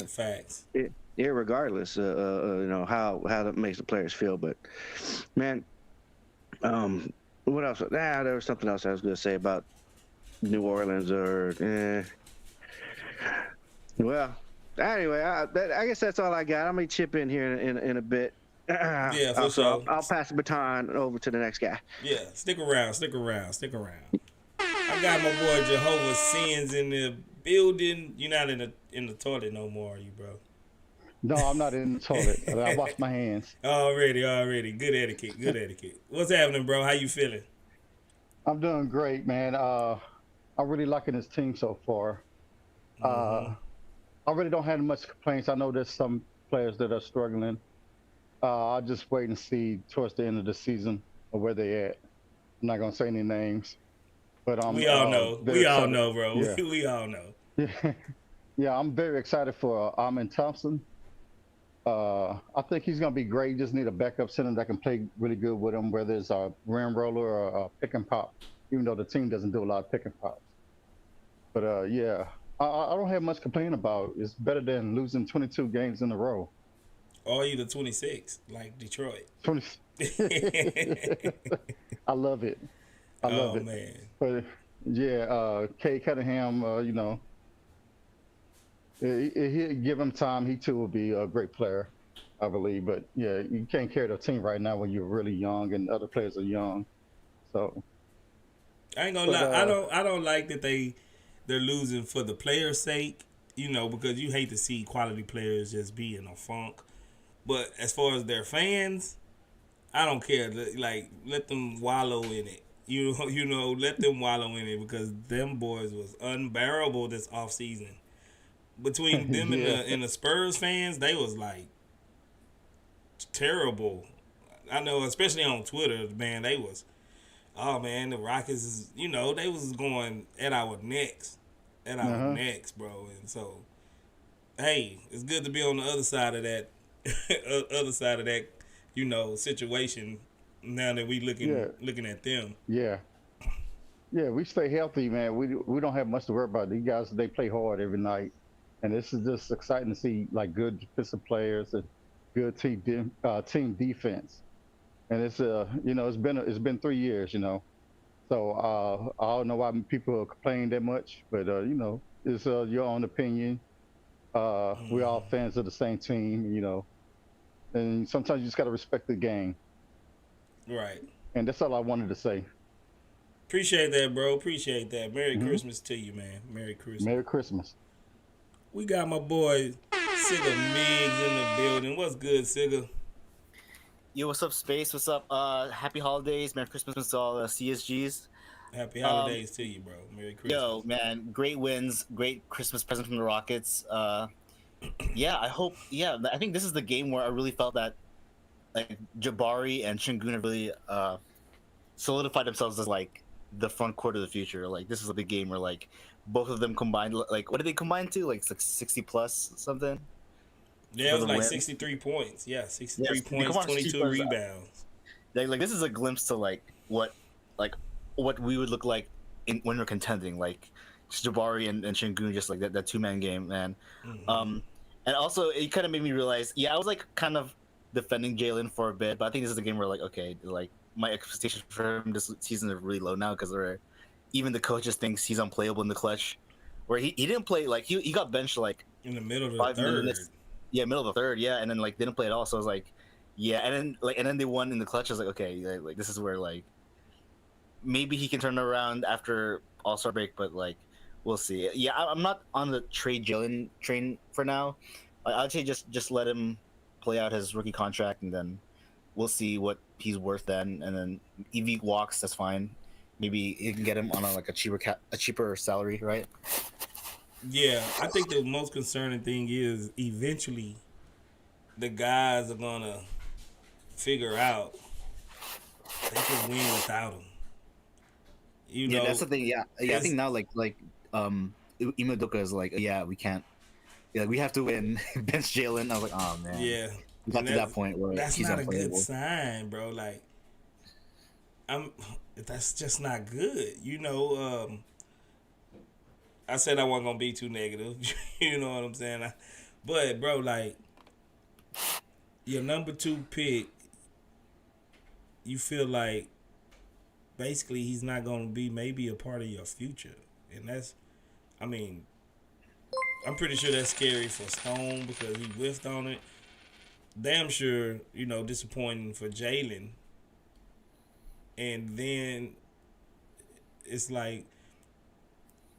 Speaker 3: Facts.
Speaker 4: Irregardless, how that makes the players feel. But man, what else? There was something else I was going to say about New Orleans, well. Anyway, I guess that's all I got. I'm gonna chip in here in a bit.
Speaker 3: Yeah, for sure.
Speaker 4: I'll pass the baton over to the next guy.
Speaker 3: Yeah, stick around. I got my boy Jehovah Sins in the building. You're not in the toilet no more, are you, bro?
Speaker 5: No, I'm not in the toilet. I wash my hands.
Speaker 3: Already. Good etiquette. What's happening, bro? How you feeling?
Speaker 5: I'm doing great, man. I'm really liking this team so far. I really don't have much complaints. I know there's some players that are struggling. I'll just wait and see towards the end of the season of where they at. I'm not gonna say any names, but I'm
Speaker 3: We all know.
Speaker 5: very
Speaker 3: We all
Speaker 5: excited.
Speaker 3: know, bro.
Speaker 5: Yeah,
Speaker 3: We all know.
Speaker 5: yeah, yeah. I'm very excited for Amin Thompson. I think he's gonna be great. Just need a backup center that can play really good with him, whether it's a rim roller or a pick and pop. Even though the team doesn't do a lot of pick and pops, but yeah, I don't have much to complain about. It's better than losing 22 games in a row.
Speaker 3: Or either 26, like Detroit.
Speaker 5: 20. I love it. I love
Speaker 3: Oh
Speaker 5: it.
Speaker 3: man.
Speaker 5: But yeah, Kay Cunningham, he'll give him time. He too will be a great player, I believe. But yeah, you can't carry the team right now when you're really young and other players are young. So,
Speaker 3: I ain't gonna
Speaker 5: but
Speaker 3: lie. I don't like that they're losing for the players' sake. Because you hate to see quality players just be in a funk. But as far as their fans, I don't care. Like, let them wallow in it. Let them wallow in it because them boys was unbearable this offseason. Between them and
Speaker 5: yeah,
Speaker 3: the Spurs fans, they was like terrible. I know, especially on Twitter, man, they was, oh man, the Rockets is, they was going
Speaker 5: uh-huh.
Speaker 3: bro. And so, hey, it's good to be on the other side of that, other side of that, situation. Now that we
Speaker 5: Yeah,
Speaker 3: looking at them,
Speaker 5: yeah, yeah. We stay healthy, man. We don't have much to worry about. These guys, they play hard every night, and this is just exciting to see like good defensive players and good team defense. And it's been 3 years, So I don't know why people complain that much, but it's your own opinion. We're all fans of the same team, and sometimes you just gotta respect the game,
Speaker 3: right?
Speaker 5: and that's all I wanted to say.
Speaker 3: Appreciate that, bro. Appreciate that. Merry
Speaker 5: Hmm.
Speaker 3: Christmas to you, man. Merry Christmas.
Speaker 5: Merry Christmas.
Speaker 3: We got my boy Sigga Miggs in the building. What's good, Sigga?
Speaker 6: Yo, what's up, Space? What's up? Happy holidays, Merry Christmas to all the CSGs.
Speaker 3: Happy
Speaker 6: Um,
Speaker 3: holidays to you, bro. Merry
Speaker 6: yo,
Speaker 3: Christmas.
Speaker 6: man, great wins, great Christmas present from the Rockets. Yeah, I hope. Yeah, I think this is the game where I really felt that like Jabari and Sengun have really solidified themselves as like the front court of the future. Like this is a big game where like both of them combined. Like what did they combine to? Like 60 plus something
Speaker 3: Yeah, it
Speaker 6: for
Speaker 3: was
Speaker 6: the
Speaker 3: like
Speaker 6: win.
Speaker 3: 63 points. Yeah,
Speaker 6: Yes,
Speaker 3: 63
Speaker 6: they
Speaker 3: points,
Speaker 6: combined 60
Speaker 3: 22
Speaker 6: plus.
Speaker 3: rebounds.
Speaker 6: Like this is a glimpse to like what we would look like when we're contending, like just Jabari and Sengun, just like that two-man game, man.
Speaker 3: Hmm.
Speaker 6: Um, and also it kind of made me realize, yeah, I was like kind of defending Jalen for a bit, but I think this is a game where like okay, like my expectations for him this season are really low now because even the coach just thinks he's unplayable in the clutch, where he didn't play like he got benched like
Speaker 3: In the middle of the
Speaker 6: 5 minutes,
Speaker 3: third.
Speaker 6: yeah, middle of the third, yeah, and then like didn't play at all. So I was like, yeah, and then they won in the clutch. I was like, okay, like this is where like maybe he can turn it around after All Star break, but like we'll see. Yeah, I'm not on the trade Jalen train for now. I'd say just let him play out his rookie contract, and then we'll see what he's worth then. And then if he walks, that's fine. Maybe you can get him on like a cheaper salary, right?
Speaker 3: Yeah, I think the most concerning thing is eventually the guys are going to figure out they can win without him. You
Speaker 6: Yeah, that's
Speaker 3: know,
Speaker 6: the thing. Yeah, yeah. I
Speaker 3: it's
Speaker 6: think now Imadoka is like, yeah, we can't. Yeah, we have to win. Bench Jalen. I was like, oh man,
Speaker 3: yeah,
Speaker 6: we got
Speaker 3: and
Speaker 6: to that point where
Speaker 3: that's
Speaker 6: he's
Speaker 3: not a good
Speaker 6: unplayable.
Speaker 3: sign, bro. Like I'm, that's just not good. I said I wasn't gonna be too negative. You know what I'm saying? But bro, like your number two pick, you feel like basically he's not gonna be maybe a part of your future, and I mean, I'm pretty sure that's scary for Stone because he whiffed on it. Damn sure, disappointing for Jalen. And then it's like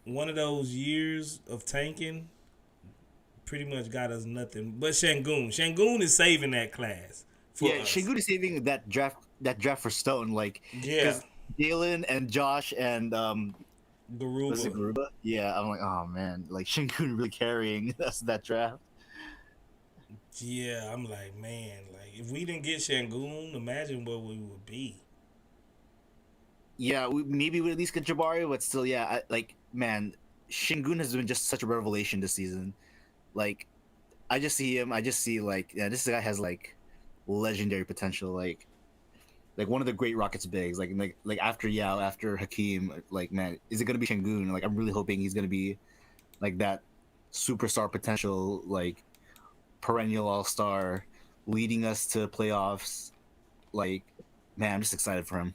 Speaker 3: one of those years of tanking pretty much got us nothing. But Shangoon is saving that class for
Speaker 6: Yeah,
Speaker 3: us.
Speaker 6: Shinguti is saving that draft for Stone, like
Speaker 3: Yeah,
Speaker 6: because Jalen and Josh and was it
Speaker 3: Garuba.
Speaker 6: Garuba? Yeah, I'm like, oh man, like Shingun really carrying us that draft.
Speaker 3: Yeah, I'm like, man, like if we didn't get Sengun, imagine where we would be.
Speaker 6: Yeah, maybe we at least get Jabari, but still, yeah, like man, Shingun has been just such a revelation this season. Like, I just see him, I just see like, yeah, this guy has like legendary potential. Like one of the great Rockets bigs. Like after Yao, after Hakeem, like man, is it gonna be Shingun? Like I'm really hoping he's gonna be like that superstar potential, like perennial all star, leading us to playoffs. Like, man, I'm just excited for him.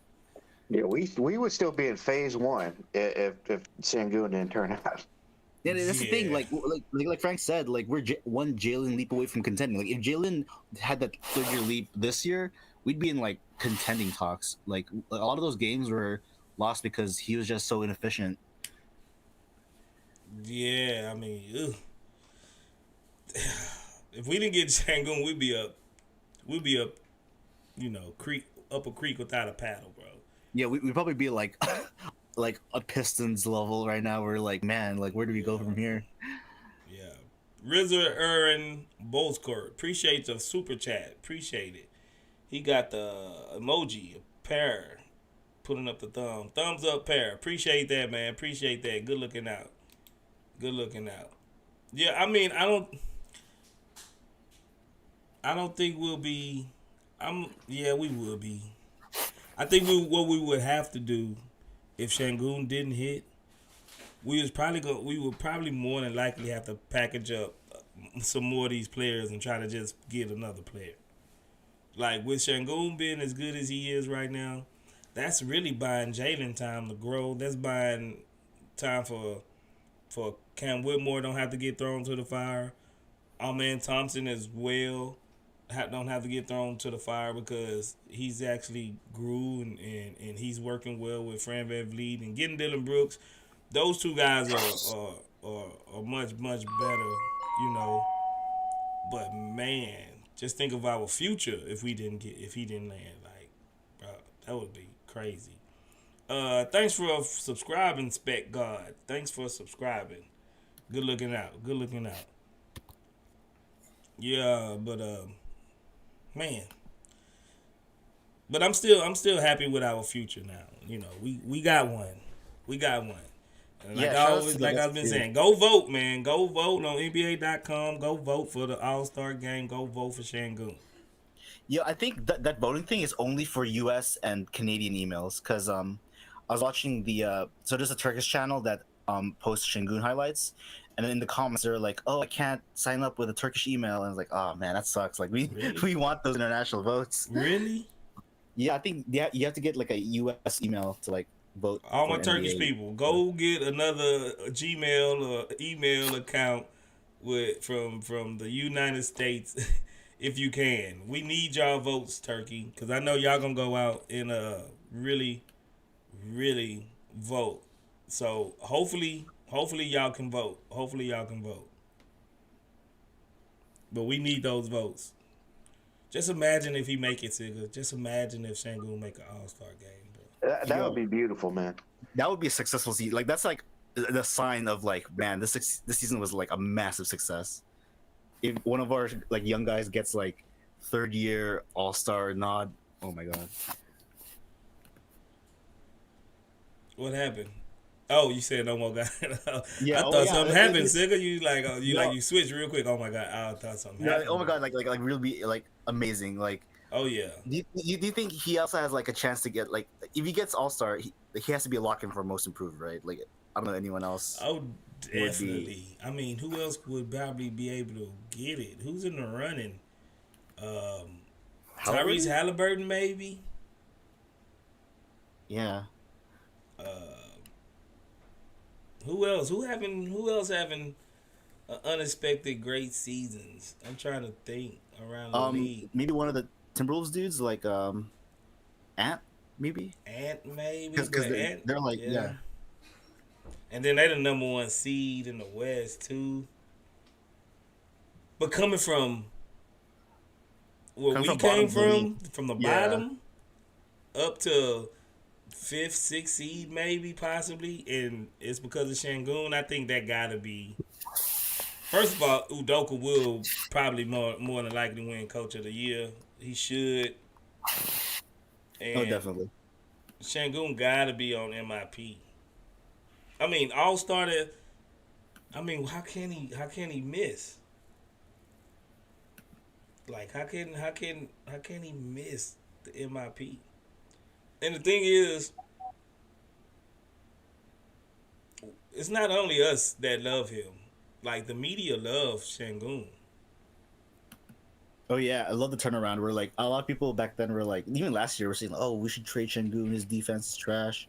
Speaker 4: Yeah, we would still be in phase one if Sengun didn't turn out.
Speaker 6: Yeah, that's the thing.
Speaker 3: Yeah.
Speaker 6: Like Frank said, like we're one Jalen leap away from contending. Like if Jalen had that third year leap this year, we'd be in like contending talks. Like a lot of those games were lost because he was just so inefficient.
Speaker 3: Yeah, I mean, ugh. If we didn't get Sengun, we'd be up. We'd be up, creek up a creek without a paddle, bro.
Speaker 6: Yeah, we'd probably be like like a Pistons level right now. We're like, man, like where do we go from here?
Speaker 3: Yeah. RZA Aaron Bolscourt. Appreciate the super chat. Appreciate it. He got the emoji, a pair, putting up the thumb. Thumbs up pair. Appreciate that, man. Appreciate that. Good looking out. Good looking out. Yeah, I mean, I don't think we'll be. Yeah, we will be. I think what we would have to do if Sengun didn't hit, we would probably more than likely have to package up some more of these players and try to just get another player. Like with Sengun being as good as he is right now, that's really buying Jalen time to grow. That's buying time for Cam Whitmore don't have to get thrown to the fire. Our man Thompson as well don't have to get thrown to the fire because he's actually grew and he's working well with Fran VanVleet and getting Dylan Brooks. Those two guys are much better, you know. But man, just think of our future if he didn't land. Like, bro, that would be crazy. Thanks for subscribing, Spec God. Thanks for subscribing. Good looking out. Good looking out. Yeah, but man. But I'm still happy with our future now. You know, we got one. We got one. And I've been saying, go vote, man. Go vote on NBA.com. Go vote for the All-Star game. Go vote for Sengun.
Speaker 6: Yeah, I think that voting thing is only for U.S. and Canadian emails because I was watching so there's a Turkish channel that posts Sengun highlights, and then in the comments they're like, "Oh, I can't sign up with a Turkish email," and I was like, "Oh man, that sucks." Like we want those international votes.
Speaker 3: Really?
Speaker 6: Yeah, I think you have to get like a U.S. email to like vote.
Speaker 3: All my
Speaker 6: for
Speaker 3: Turkish
Speaker 6: NBA.
Speaker 3: people, go get another Gmail or email account from the United States if you can. We need y'all votes, Turkey, because I know y'all gonna go out and really vote. So hopefully y'all can vote. Hopefully y'all can vote. But we need those votes. Just imagine if he make it, Sigga. Just imagine if Sengun make an All-Star game, bro.
Speaker 4: That would be beautiful, man.
Speaker 6: That would be a successful season. Like that's like the sign of like, man, this season was like a massive success. If one of our like young guys gets like third year All-Star nod, oh my god.
Speaker 3: What happened? Oh, you said no more guy.
Speaker 6: Yeah,
Speaker 3: I thought something happened,
Speaker 6: it's-
Speaker 3: Sigga. You switched real quick. Oh my god, I thought something
Speaker 6: Yeah,
Speaker 3: happened.
Speaker 6: oh my god, like really like amazing. Like,
Speaker 3: Oh yeah.
Speaker 6: do you think he also has like a chance to get like if he gets All-Star, he has to be a lock-in for most improved, right? Like I don't know anyone else.
Speaker 3: Oh, definitely. I mean, who else would probably be able to get it? Who's in the running? Tyrese Halliburton, maybe.
Speaker 6: Yeah.
Speaker 3: Who else? Who else having unexpected great seasons? I'm trying to think around the league.
Speaker 6: Maybe one of the Timberwolves dudes, like Ant, maybe.
Speaker 3: Ant, maybe.
Speaker 6: Because they're like yeah.
Speaker 3: And then they the number one seed in the West too. But coming from where we came from the bottom up to 5th, 6th seed, maybe, possibly, and it's because of Sengun. I think that gotta be. First of all, Udoka will probably more than likely win Coach of the Year. He should.
Speaker 6: Oh,
Speaker 3: And
Speaker 6: definitely.
Speaker 3: Sengun gotta be on MIP. I mean, All Star. I mean, how can he miss? Like, how can he miss the MIP? And the thing is, it's not only us that love him. Like, the media loves Sengun.
Speaker 6: Oh yeah, I love the turnaround. Where like a lot of people back then were like, even last year were saying, "Oh, we should trade Sengun. His defense is trash,"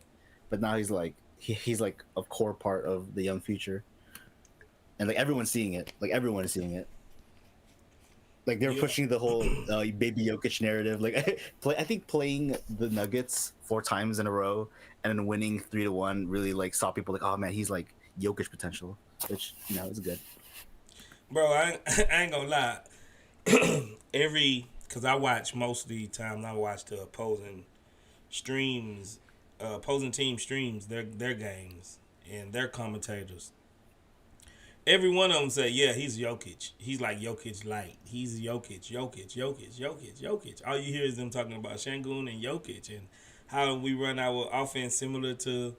Speaker 6: but now he's like he's like a core part of the young future, and like everyone's seeing it. Like everyone is seeing it. Like they're
Speaker 3: Yeah.
Speaker 6: pushing the whole baby Jokic narrative. Like I think playing the Nuggets 4 times in a row and then winning 3-1 really like saw people like, oh man, he's like Jokic potential, which is good.
Speaker 3: Bro, I ain't gonna lie. Because I watch most of the time, I watch the opposing team streams their games and their commentators. Every one of them say, yeah, he's Jokic. He's like Jokic light. He's Jokic. All you hear is them talking about Sengun and Jokic and how we run our offense similar to,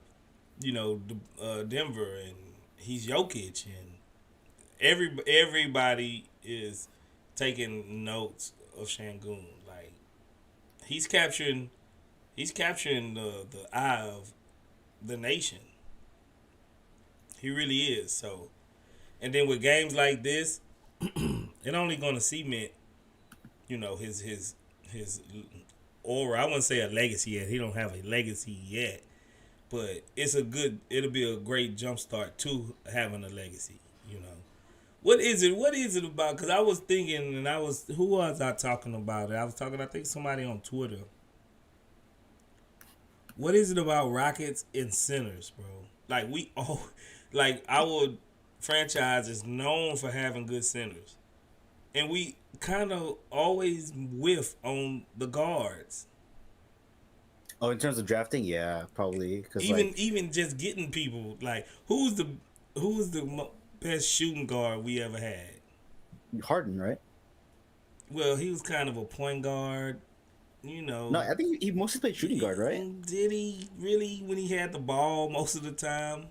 Speaker 3: Denver, and he's Jokic, and everybody is taking notes of Sengun. Like he's capturing the eye of the nation. He really is. So, and then with games like this, it only gonna cement, his aura. I wouldn't say a legacy yet. He don't have a legacy yet, but it'll be a great jumpstart to having a legacy. What is it about? Because I was thinking, and who was I talking about it? I think somebody on Twitter. What is it about Rockets and centers, bro? Like our franchise is known for having good centers, and we kind of always whiff on the guards.
Speaker 6: Oh, in terms of drafting, yeah, probably because
Speaker 3: Even just getting people, like who's the best shooting guard we ever had?
Speaker 6: Harden, right?
Speaker 3: Well, he was kind of a point guard,
Speaker 6: No, I think he mostly played shooting guard, right?
Speaker 3: Did he really when he had the ball most of the time?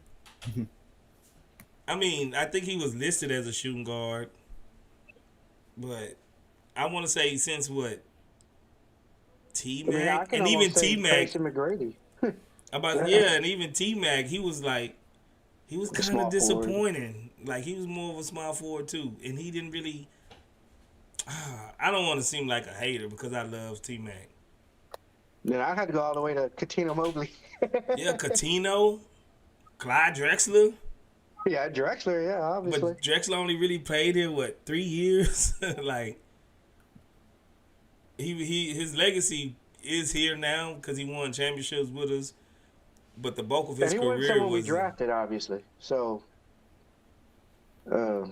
Speaker 3: I mean, I think he was listed as a shooting guard, but I want to say since what? T-Mac, and even T-Mac.
Speaker 7: Tracy McGrady.
Speaker 3: And even T-Mac, he was kind of disappointing.
Speaker 7: Forward.
Speaker 3: Like he was more of a small forward too, and he didn't really. I don't want to seem like a hater because I love T-Mac.
Speaker 7: Then I had to go all the way to Katino Mobley.
Speaker 3: Yeah, Coutinho, Clyde Drexler.
Speaker 7: Yeah, Drexler. Yeah, obviously.
Speaker 3: But Drexler only really played here 3 years. Like his legacy is here now because he won championships with us. But the bulk of his
Speaker 7: and he
Speaker 3: career
Speaker 7: wasn't someone
Speaker 3: was
Speaker 7: we drafted, obviously. So,
Speaker 3: I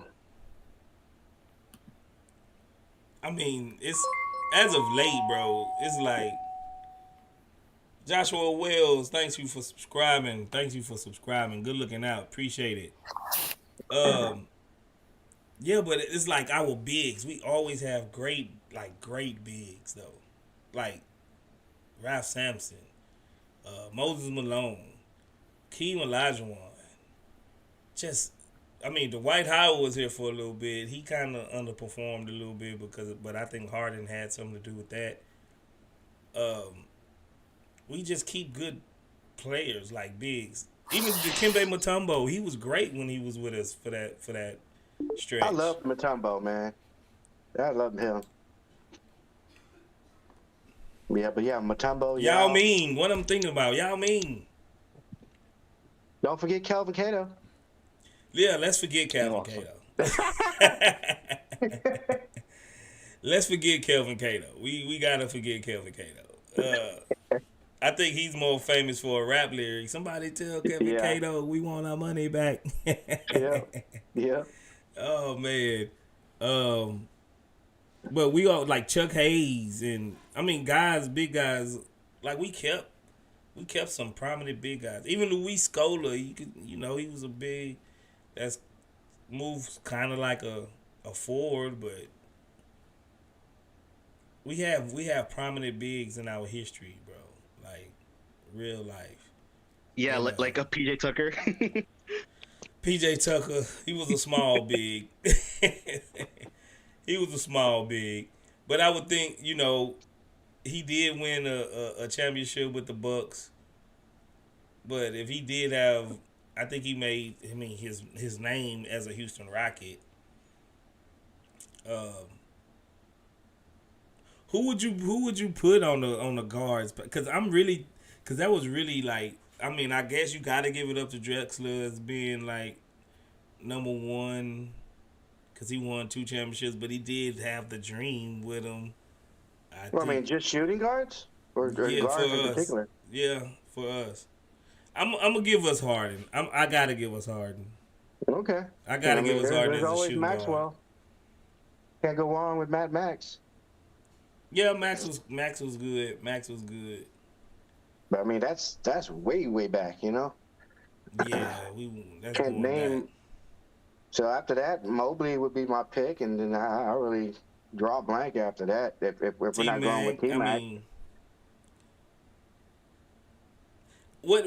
Speaker 3: mean, it's as of late, bro. It's like Joshua Wells. Thanks you for subscribing. Good looking out. Appreciate it. Yeah, but it's like our bigs. We always have great bigs though, like Ralph Sampson, Moses Malone, Keem Olajuwon. Dwight Howard was here for a little bit. He kind of underperformed a little bit but I think Harden had something to do with that. We just keep good players like bigs. Even Dikembe Mutombo, he was great when he was with us for that stretch.
Speaker 7: I love Mutombo, man. I love him. Yeah, but Mutombo.
Speaker 3: Yao Ming, what I'm thinking about, Yao Ming.
Speaker 7: Don't forget Kelvin Cato.
Speaker 3: Yeah, let's forget Calvin Cato. Let's forget Kelvin Cato. We gotta forget Kelvin Cato. I think he's more famous for a rap lyric. Somebody tell Kevin Cato we want our money back.
Speaker 7: Yeah.
Speaker 3: Oh man. But we all like Chuck Hayes and big guys. Like we kept some prominent big guys. Even Luis Scola, he was a big. That's moves kind of like a a forward, but we have prominent bigs in our history, bro. Like real life.
Speaker 6: Yeah,
Speaker 3: And,
Speaker 6: like a PJ Tucker.
Speaker 3: PJ Tucker, he was a small big. He was a small big, but I would think he did win a championship with the Bucks. But if he did have, I think he made. I mean, his name as a Houston Rocket. Who would you put on the guards? Because that was really like. I mean, I guess you got to give it up to Drexler as being like number one, because he won 2 championships, but he did have the dream with him.
Speaker 7: I mean, just shooting guards or
Speaker 3: yeah,
Speaker 7: guards
Speaker 3: for
Speaker 7: in
Speaker 3: us.
Speaker 7: particular.
Speaker 3: Yeah, for us. I'm gonna give us Harden. I gotta give us Harden.
Speaker 7: Okay.
Speaker 3: I gotta give us Harden
Speaker 7: There's
Speaker 3: as a
Speaker 7: always
Speaker 3: shooting
Speaker 7: Maxwell.
Speaker 3: guard.
Speaker 7: Can't go wrong with Max.
Speaker 3: Yeah, Max was good. Max was good.
Speaker 7: But I mean, that's way back, you know.
Speaker 3: Yeah, that's
Speaker 7: Can't
Speaker 3: going
Speaker 7: name.
Speaker 3: back.
Speaker 7: So after that, Mobley would be my pick, and then I really draw a blank after that. If we're not going with
Speaker 3: T-Mac,
Speaker 7: T-Mac.
Speaker 3: I mean, what?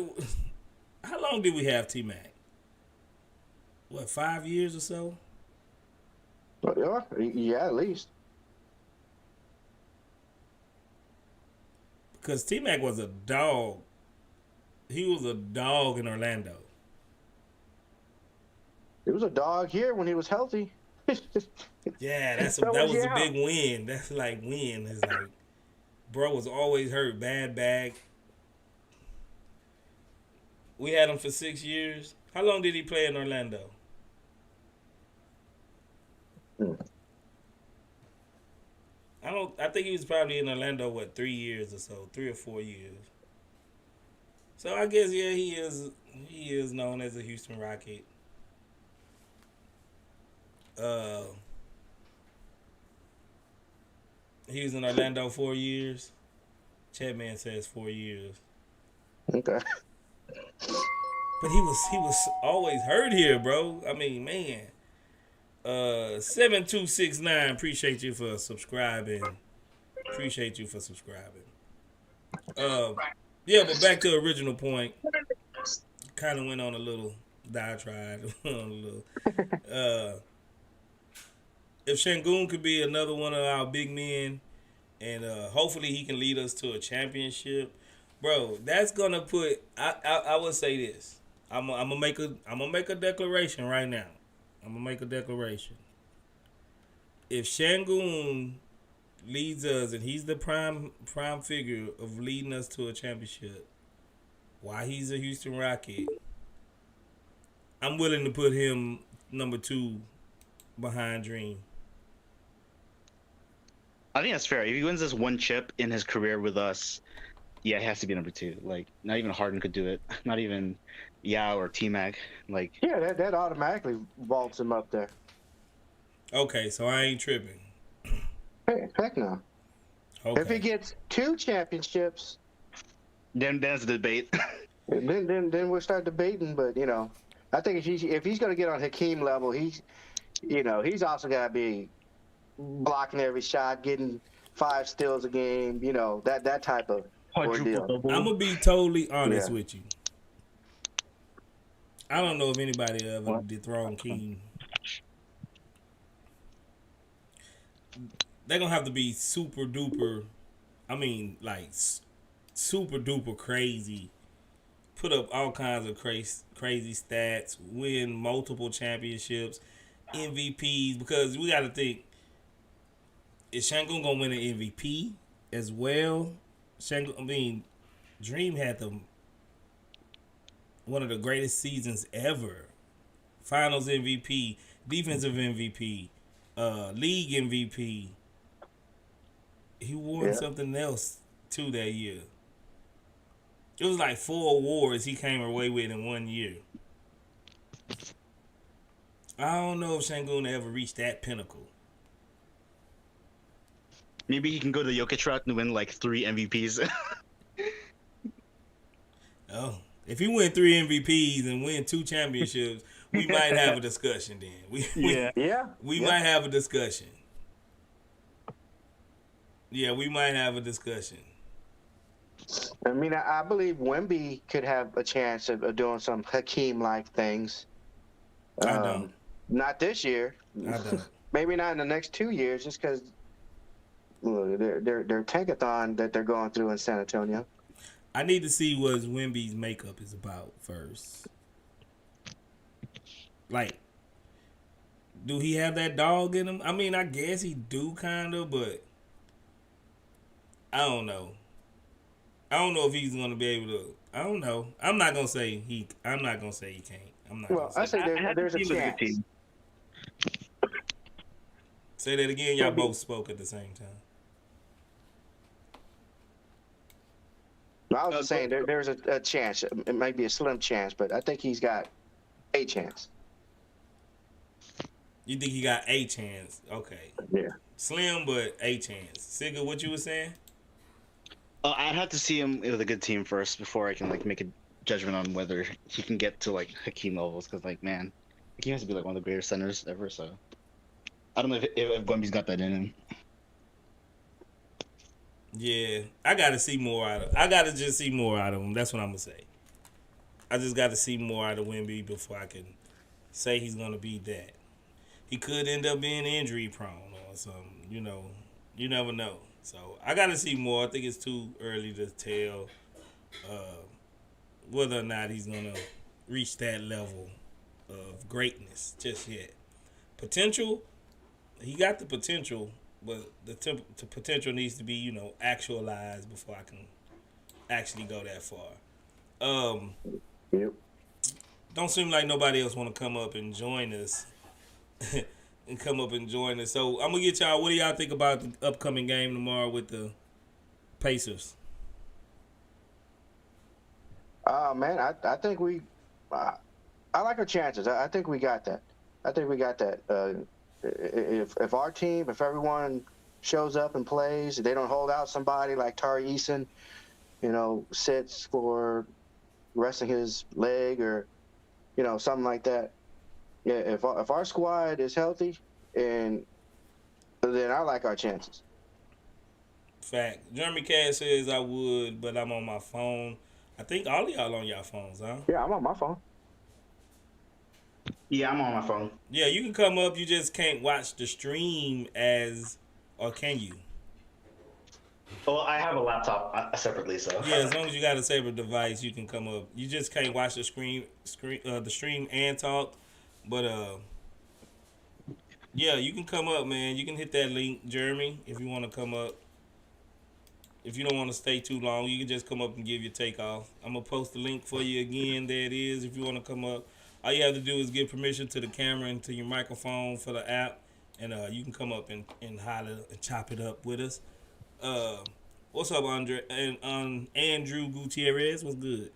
Speaker 3: How long did we have T-Mac? What, 5 years or so?
Speaker 7: But yeah, at least.
Speaker 3: Because T-Mac was a dog. He was a dog in Orlando.
Speaker 7: He was a dog here when he was healthy.
Speaker 3: Yeah, that
Speaker 7: So
Speaker 3: was
Speaker 7: was
Speaker 3: a
Speaker 7: Yao.
Speaker 3: big win. That's like win. It's like, bro was always hurt, bad back. We had him for 6 years. How long did he play in Orlando? I think he was probably in Orlando 3 years or so, 3 or 4 years. So I guess he is known as a Houston Rocket. He was in Orlando 4 years. Chatman says 4 years.
Speaker 7: Okay.
Speaker 3: But he was always hurt here, bro. I mean, man. 7269, appreciate you for subscribing. Yeah, but back to the original point. Kind of went on a little diatribe. If Sengun could be another one of our big men, and hopefully he can lead us to a championship, bro, that's gonna put. I would say this. I'm gonna make a declaration right now. If Sengun leads us, and he's the prime figure of leading us to a championship, while he's a Houston Rocket, I'm willing to put him number 2 behind Dream.
Speaker 8: I think that's fair. If he wins this one chip in his career with us, yeah, it has to be number 2. Like, not even Harden could do it. Not even Yao or T-Mac. Like,
Speaker 7: Yeah, that automatically vaults him up there.
Speaker 3: Okay, so I ain't tripping.
Speaker 7: Heck no.
Speaker 3: Okay.
Speaker 7: If he gets 2 championships,
Speaker 8: then that's the debate.
Speaker 7: then we'll start debating. But I think if he's going to get on Hakeem level, he's also got to be blocking every shot, getting 5 steals a game. That type of ordeal.
Speaker 3: I'm gonna be totally honest
Speaker 7: Yeah.
Speaker 3: with you. I don't know if anybody ever dethroned King. They're gonna have to be super duper. I mean, like super duper crazy. Put up all kinds of crazy stats. Win multiple championships, MVPs. Because we got to think: is Sengun gonna win an MVP as well? Dream had one of the greatest seasons ever. Finals MVP, defensive MVP, league MVP. He won something else too that year. It was like 4 awards he came away with in 1 year. I don't know if Sengun ever reached that pinnacle.
Speaker 8: Maybe he can go the Jokic route and win like 3 MVPs.
Speaker 3: Oh, if he win 3 MVPs and win 2 championships, we might have a discussion then.
Speaker 8: Yeah.
Speaker 3: We might have a discussion. Yeah, we might have a discussion.
Speaker 7: I mean, I believe Wemby could have a chance of doing some Hakeem-like things.
Speaker 3: I don't.
Speaker 7: Not this year.
Speaker 3: I don't.
Speaker 7: Maybe not in the next 2 years, just because their tankathon that they're going through in San Antonio.
Speaker 3: I need to see what Wemby's makeup is about first. Like, do he have that dog in him? I mean, I guess he do kind of, but I don't know. I don't know if he's gonna be able to. I don't know. I'm not gonna say he can't. I'm not.
Speaker 7: Well, I say there's a
Speaker 8: Team was good
Speaker 7: chance.
Speaker 8: team.
Speaker 3: Say that again. Y'all both spoke at the same time.
Speaker 7: I was just saying there's a chance. It might be a slim chance, but I think he's got a chance.
Speaker 3: You think he got a chance? Okay.
Speaker 7: Yeah.
Speaker 3: Slim, but a chance. Sigga, what you were saying?
Speaker 8: I'd have to see him with a good team first before I can like make a judgment on whether he can get to like Hakeem levels. Because like, man, Hakeem has to be like one of the greatest centers ever. So I don't know if Wemby's got that in him.
Speaker 3: Yeah, I gotta see more out of. I gotta just see more out of him. That's what I'm gonna say. I just got to see more out of Wemby before I can say he's gonna be that. He could end up being injury prone or something. You know, you never know. So I got to see more. I think it's too early to tell whether or not he's gonna reach that level of greatness just yet. Potential, he got the potential, but the potential needs to be, actualized before I can actually go that far.
Speaker 7: Yep.
Speaker 3: Don't seem like nobody else want to come up and join us. So I'm gonna get y'all. What do y'all think about the upcoming game tomorrow with the Pacers?
Speaker 7: Man, I think I like our chances. I think we got that. If our team, if everyone shows up and plays, they don't hold out somebody like Tari Eason, sits for resting his leg or, something like that. Yeah, if our squad is healthy, and then I like our chances.
Speaker 3: Fact. Jeremy Cass says I would, but I'm on my phone. I think all of y'all on y'all phones, huh?
Speaker 7: Yeah, I'm on my phone.
Speaker 8: Yeah, I'm on my phone.
Speaker 3: Yeah, you can come up. You just can't watch the stream or can you?
Speaker 8: Well, I have a laptop separately, so
Speaker 3: Yeah, as long as you got a separate device, you can come up. You just can't watch the the stream and talk. But yeah, you can come up, man. You can hit that link, Jeremy, if you want to come up. If you don't want to stay too long, you can just come up and give your take off. I'm gonna post the link for you again. There it is. If you want to come up, all you have to do is give permission to the camera and to your microphone for the app, and you can come up and holler and chop it up with us. What's up, Andre and Andrew Gutierrez? What's good?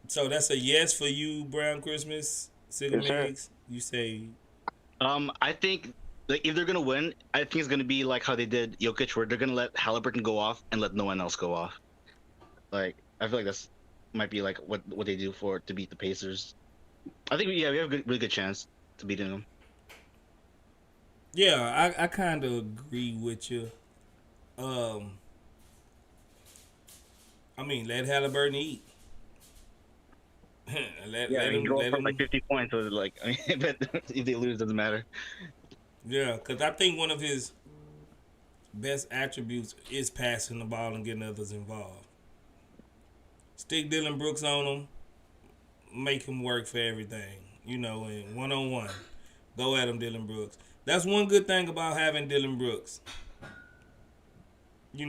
Speaker 3: So that's a yes for you, Brown Christmas. Cigarettes. You say?
Speaker 8: I think like if they're gonna win, I think it's gonna be like how they did Jokic, where they're gonna let Halliburton go off and let no one else go off. Like I feel like that's might be like what they do to beat the Pacers. I think we have a really good chance to beating them.
Speaker 3: Yeah, I kind of agree with you. I mean, let Halliburton eat. let him
Speaker 8: go up from like 50 points. Or like, I mean, but if they lose, it doesn't matter.
Speaker 3: Yeah, because I think one of his best attributes is passing the ball and getting others involved. Stick Dylan Brooks on him, make him work for everything, and one-on-one. Go at him, Dylan Brooks. That's one good thing about having Dylan Brooks.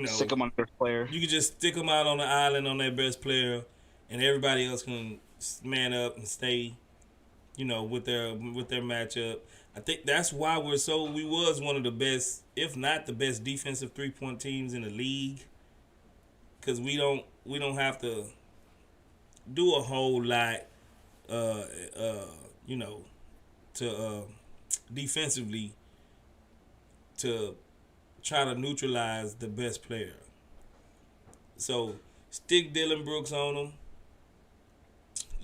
Speaker 8: Stick him on first player.
Speaker 3: You can just stick him out on the island on their best player, and everybody else can man up and stay, with their matchup. I think that's why we was one of the best, if not the best, defensive 3-point teams in the league. Because we don't have to do a whole lot, to defensively to try to neutralize the best player. So stick Dylan Brooks on him.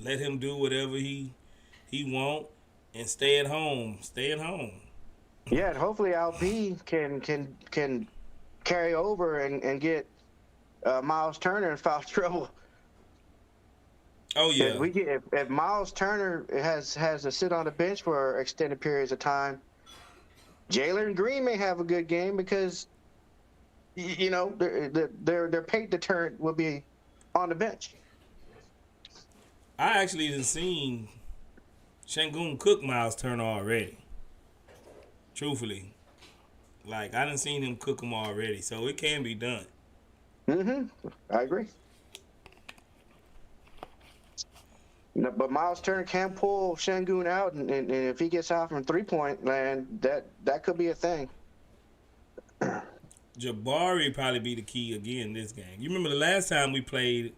Speaker 3: let him do whatever he want and stay at home. Stay at home.
Speaker 7: Yeah, and hopefully LP can carry over and get Miles Turner in foul trouble.
Speaker 3: Oh yeah.
Speaker 7: If Miles Turner has to sit on the bench for extended periods of time, Jaylen Green may have a good game because their paint deterrent will be on the bench.
Speaker 3: I actually done seen Sengun cook Miles Turner already. Truthfully. Like, I done seen him cook him already, so it can be done.
Speaker 7: I agree. No, but Miles Turner can pull Sengun out, and if he gets out from 3-point land, that could be a thing.
Speaker 3: Jabari probably be the key again this game. You remember the last time we played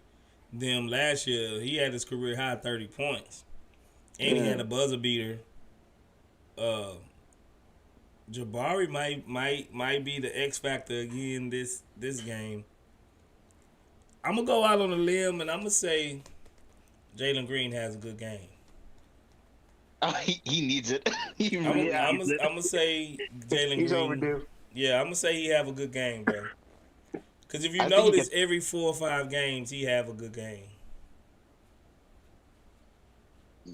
Speaker 3: them last year, he had his career high 30 points. And he had a buzzer beater. Jabari might be the X factor again this game. I'm gonna go out on a limb and I'm gonna say Jaylen Green has a good game.
Speaker 8: Oh, he needs it.
Speaker 3: I'm gonna say Jaylen Green.
Speaker 7: He's overdue.
Speaker 3: Yeah, I'm gonna say he have a good game, bro. Because if you
Speaker 8: I think
Speaker 3: notice, every 4 or 5 games he have a good game.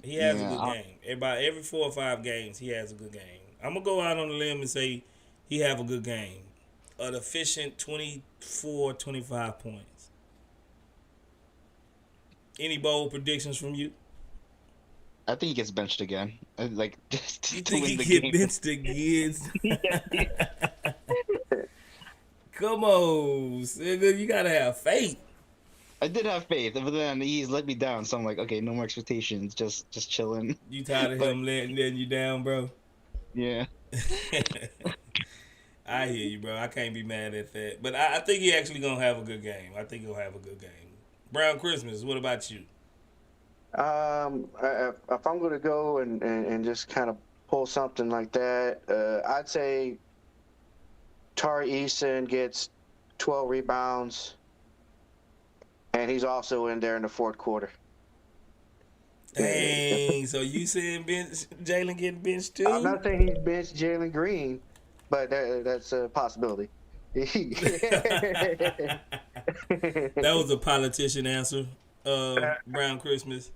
Speaker 3: He has a good game. About every 4 or 5 games, he has a good game. I'm gonna go out on a limb and say he have a good game. An efficient 24, 25 points. Any bold predictions from you?
Speaker 8: I think he gets benched again. Like, just
Speaker 3: You
Speaker 8: to
Speaker 3: think
Speaker 8: win
Speaker 3: he
Speaker 8: the
Speaker 3: get
Speaker 8: game.
Speaker 3: benched again? Come on, Sengun, you gotta have faith.
Speaker 8: I did have faith, but then he's let me down. So I'm like, okay, no more expectations. Just chilling.
Speaker 3: You tired of
Speaker 8: But-
Speaker 3: him letting you down, bro?
Speaker 8: Yeah.
Speaker 3: I hear you, bro. I can't be mad at that. But I think he actually gonna have a good game. I think he'll have a good game. Brown Christmas, what about you?
Speaker 7: If I'm going to go and just kind of pull something like that, I'd say Tari Eason gets 12 rebounds, and he's also in there in the fourth quarter.
Speaker 3: Dang, so you saying Jaylen getting benched too?
Speaker 7: I'm not saying he's benched Jalen Green, but that's a possibility.
Speaker 3: That was a politician answer, Brown Christmas.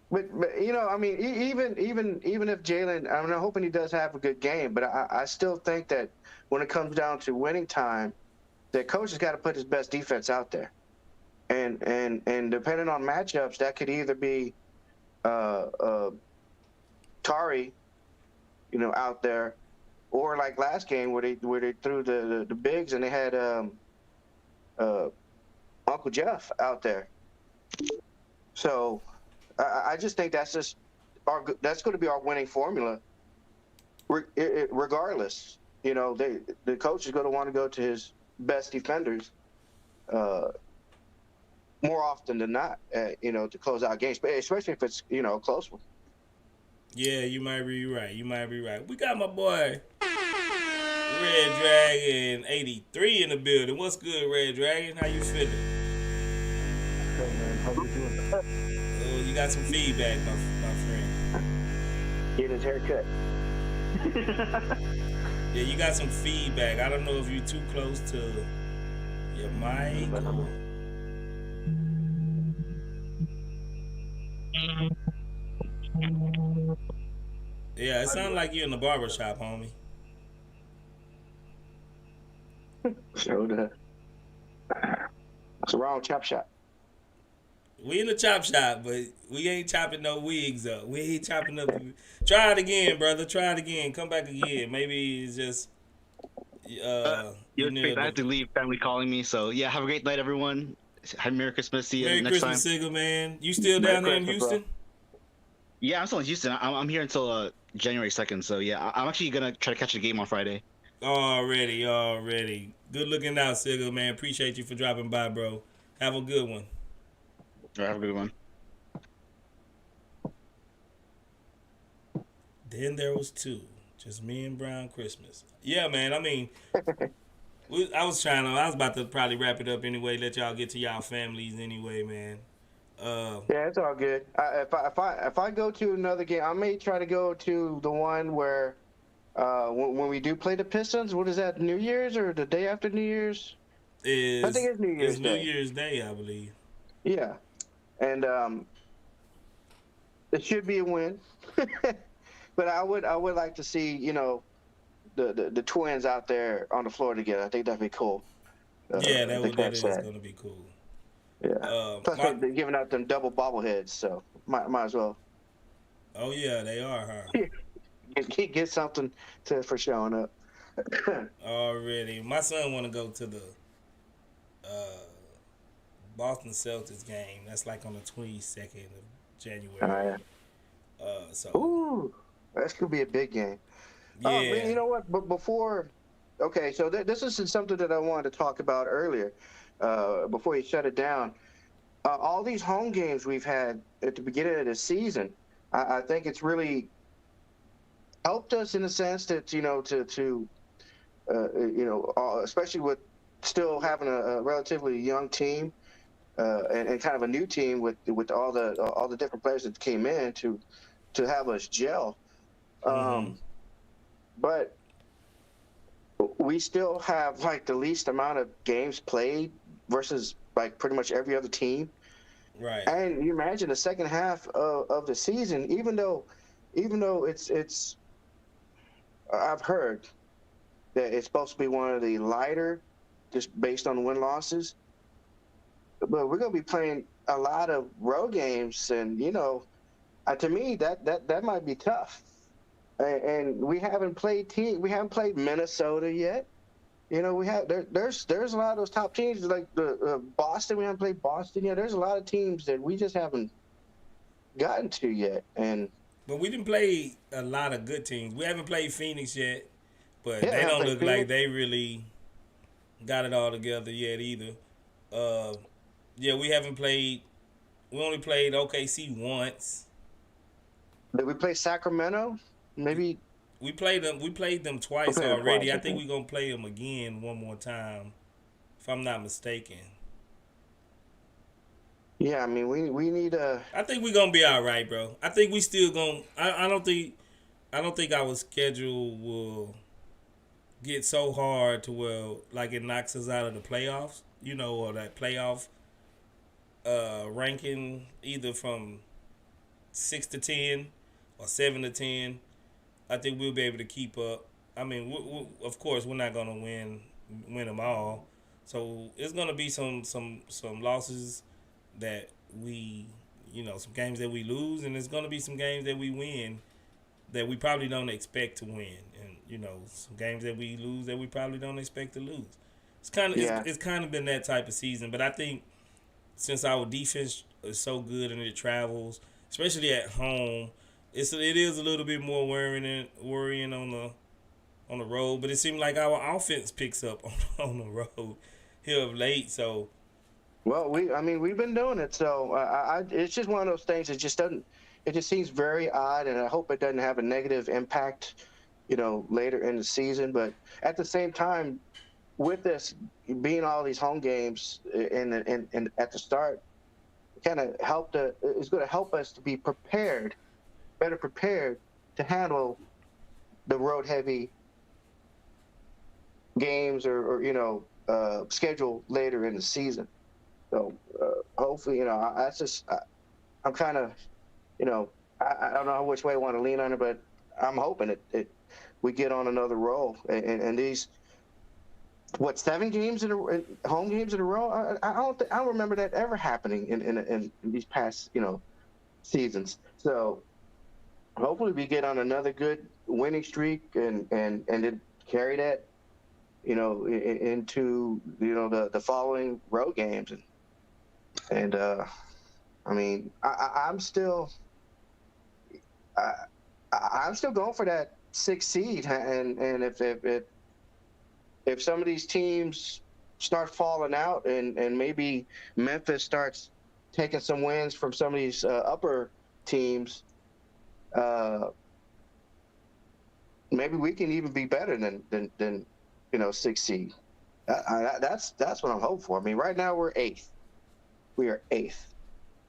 Speaker 7: But I mean, even if Jalen, I'm not hoping he does have a good game, but I still think that when it comes down to winning time, the coach has got to put his best defense out there, and depending on matchups, that could either be Tari, out there, or like last game where they threw the bigs and they had Uncle Jeff out there. So I just think that's going to be our winning formula. Regardless, the coach is going to want to go to his best defenders more often than not, to close out games, but especially if it's a close one.
Speaker 3: Yeah, you might be right. We got my boy Red Dragon 83 in the building. What's good, Red Dragon? How you feeling?
Speaker 5: Hey man, how you doing?
Speaker 3: Oh, you got some feedback, my friend.
Speaker 7: Get his hair cut.
Speaker 3: Yeah, you got some feedback. I don't know if you're too close to your mic. Yeah, it sounds like you're in the barber shop, homie.
Speaker 7: So it's a wrong chop shop.
Speaker 3: We in the chop shop, but we ain't chopping no wigs up. We ain't chopping up. Try it again, brother. Try it again. Come back again. Maybe it's just.
Speaker 8: I have to leave. Family calling me. So yeah, have a great night, everyone. Have Merry Christmas. See you
Speaker 3: Merry
Speaker 8: next
Speaker 3: Christmas,
Speaker 8: time.
Speaker 3: Sigga, man. You still down there in Houston?
Speaker 7: Bro.
Speaker 8: Yeah, I'm still in Houston. I'm here until January 2nd. So yeah, I'm actually gonna try to catch the game on Friday.
Speaker 3: Already. Good looking out, Sigga, man. Appreciate you for dropping by, bro. Have a good one.
Speaker 8: All right, have a good one.
Speaker 3: Then there was 2. Just me and Brown Christmas. Yeah, man. I mean, I was about to probably wrap it up anyway, let y'all get to y'all families anyway, man.
Speaker 7: Yeah, it's all good. If I go to another game, I may try to go to the one where when we do play the Pistons. What is that? New Year's or the day after New Year's? I think
Speaker 3: is
Speaker 7: it's New
Speaker 3: is
Speaker 7: Year's
Speaker 3: New
Speaker 7: Day.
Speaker 3: Year's Day, I believe.
Speaker 7: Yeah, and it should be a win. But I would like to see the twins out there on the floor together. I think that'd be cool.
Speaker 3: Yeah,
Speaker 7: To
Speaker 3: that
Speaker 7: catch
Speaker 3: is
Speaker 7: that.
Speaker 3: gonna be cool.
Speaker 7: Yeah. Plus
Speaker 3: My
Speaker 7: they're giving out them double bobbleheads, so might as well
Speaker 3: oh yeah, they are, huh?
Speaker 7: get something for showing up.
Speaker 3: Already, my son want to go to the uh, Boston Celtics game. That's like on the 22nd of
Speaker 7: All
Speaker 3: January.
Speaker 7: right.
Speaker 3: So
Speaker 7: Ooh, that's gonna be a big game. Man,
Speaker 3: yeah,
Speaker 7: you know what? But before, okay, so this is something that I wanted to talk about earlier. Before you shut it down, all these home games we've had at the beginning of the season, I think it's really helped us in the sense that especially with still having a relatively young team and kind of a new team with all the different players that came in to have us gel.
Speaker 3: mm-hmm.
Speaker 7: But we still have like the least amount of games played versus like pretty much every other team.
Speaker 3: Right.
Speaker 7: And you imagine the second half of the season, even though it's I've heard that it's supposed to be one of the lighter, just based on win losses. But we're gonna be playing a lot of road games, and to me that might be tough. And we haven't played Minnesota yet. We have there's a lot of those top teams like the Boston. We haven't played Boston yet. There's a lot of teams that we just haven't gotten to yet. And
Speaker 3: But we didn't play a lot of good teams. We haven't played Phoenix yet, but
Speaker 7: yeah,
Speaker 3: they
Speaker 7: we haven't
Speaker 3: don't
Speaker 7: played
Speaker 3: look like
Speaker 7: Phoenix.
Speaker 3: they really got it all together yet either. Uh, yeah, we haven't played. We only played OKC once.
Speaker 7: Did we play Sacramento? Maybe
Speaker 3: We played them. We played them
Speaker 7: we
Speaker 3: twice
Speaker 7: played them
Speaker 3: already.
Speaker 7: twice,
Speaker 3: I
Speaker 7: I
Speaker 3: think
Speaker 7: think.
Speaker 3: we're gonna play them again one more time, if I'm not mistaken.
Speaker 7: Yeah, I mean we need a
Speaker 3: I think we're gonna be all right, bro. I think we still gonna. I don't think. I don't think our schedule will get so hard to where like it knocks us out of the playoffs. Or that playoff ranking either from 6 to 10 or 7 to 10. I think we'll be able to keep up. I mean, of course, we're not gonna win them all. So it's gonna be some losses that we, some games that we lose, and it's gonna be some games that we win that we probably don't expect to win, and some games that we lose that we probably don't expect to lose.
Speaker 7: yeah.
Speaker 3: It's kind of been that type of season, but I think since our defense is so good and it travels, especially at home, it is a little bit more worrying on the road. But it seems like our offense picks up on the road here of late. So
Speaker 7: Well, we've been doing it, so it's just one of those things. It just seems very odd, and I hope it doesn't have a negative impact, later in the season. But at the same time, with this being all these home games and at the start, kind of it's going to help us to be better prepared to handle the road heavy games or schedule later in the season. So hopefully, I'm kind of, I don't know which way I want to lean on it, but I'm hoping we get on another roll. And these, 7 games home games in a row? I don't remember that ever happening in these past, seasons. So hopefully we get on another good winning streak and then carry that, into the following road games. And I mean, I'm still going for that 6th seed, and if some of these teams start falling out, and maybe Memphis starts taking some wins from some of these upper teams, maybe we can even be better than 6th seed. That's what I'm hoping for. I mean, right now we're 8th. We are 8th.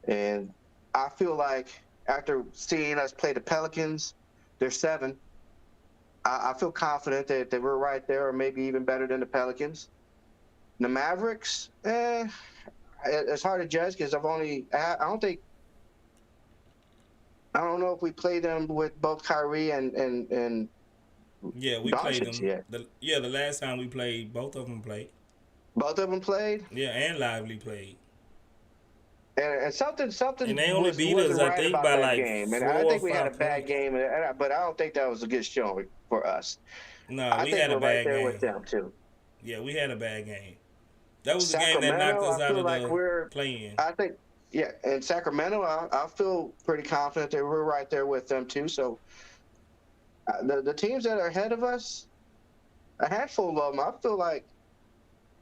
Speaker 7: And I feel like after seeing us play the Pelicans, they're 7. I feel confident that we're right there, or maybe even better than the Pelicans. The Mavericks, it's hard to judge because I don't know if we play them with both Kyrie and
Speaker 3: Yeah, we played
Speaker 7: Doncic
Speaker 3: them.
Speaker 7: yet.
Speaker 3: The last time we played, both of them played.
Speaker 7: Both of them played,
Speaker 3: Yeah, and Lively played.
Speaker 7: and something
Speaker 3: And they only beat us,
Speaker 7: wasn't
Speaker 3: I
Speaker 7: right
Speaker 3: think,
Speaker 7: about
Speaker 3: by
Speaker 7: that
Speaker 3: like
Speaker 7: game. And
Speaker 3: 4
Speaker 7: I
Speaker 3: or
Speaker 7: think we had a
Speaker 3: 5
Speaker 7: bad
Speaker 3: points.
Speaker 7: game, but I don't think that was a good showing for us.
Speaker 3: No,
Speaker 7: I
Speaker 3: we
Speaker 7: think
Speaker 3: had a
Speaker 7: we're right
Speaker 3: bad
Speaker 7: there
Speaker 3: game.
Speaker 7: with them too.
Speaker 3: Yeah, we had a bad game. That was the game that knocked
Speaker 7: Sacramento,
Speaker 3: us
Speaker 7: I
Speaker 3: out
Speaker 7: feel
Speaker 3: of
Speaker 7: like
Speaker 3: the play-in.
Speaker 7: I think, yeah, and Sacramento, I feel pretty confident that we're right there with them too. So the teams that are ahead of us, a handful of them, I feel like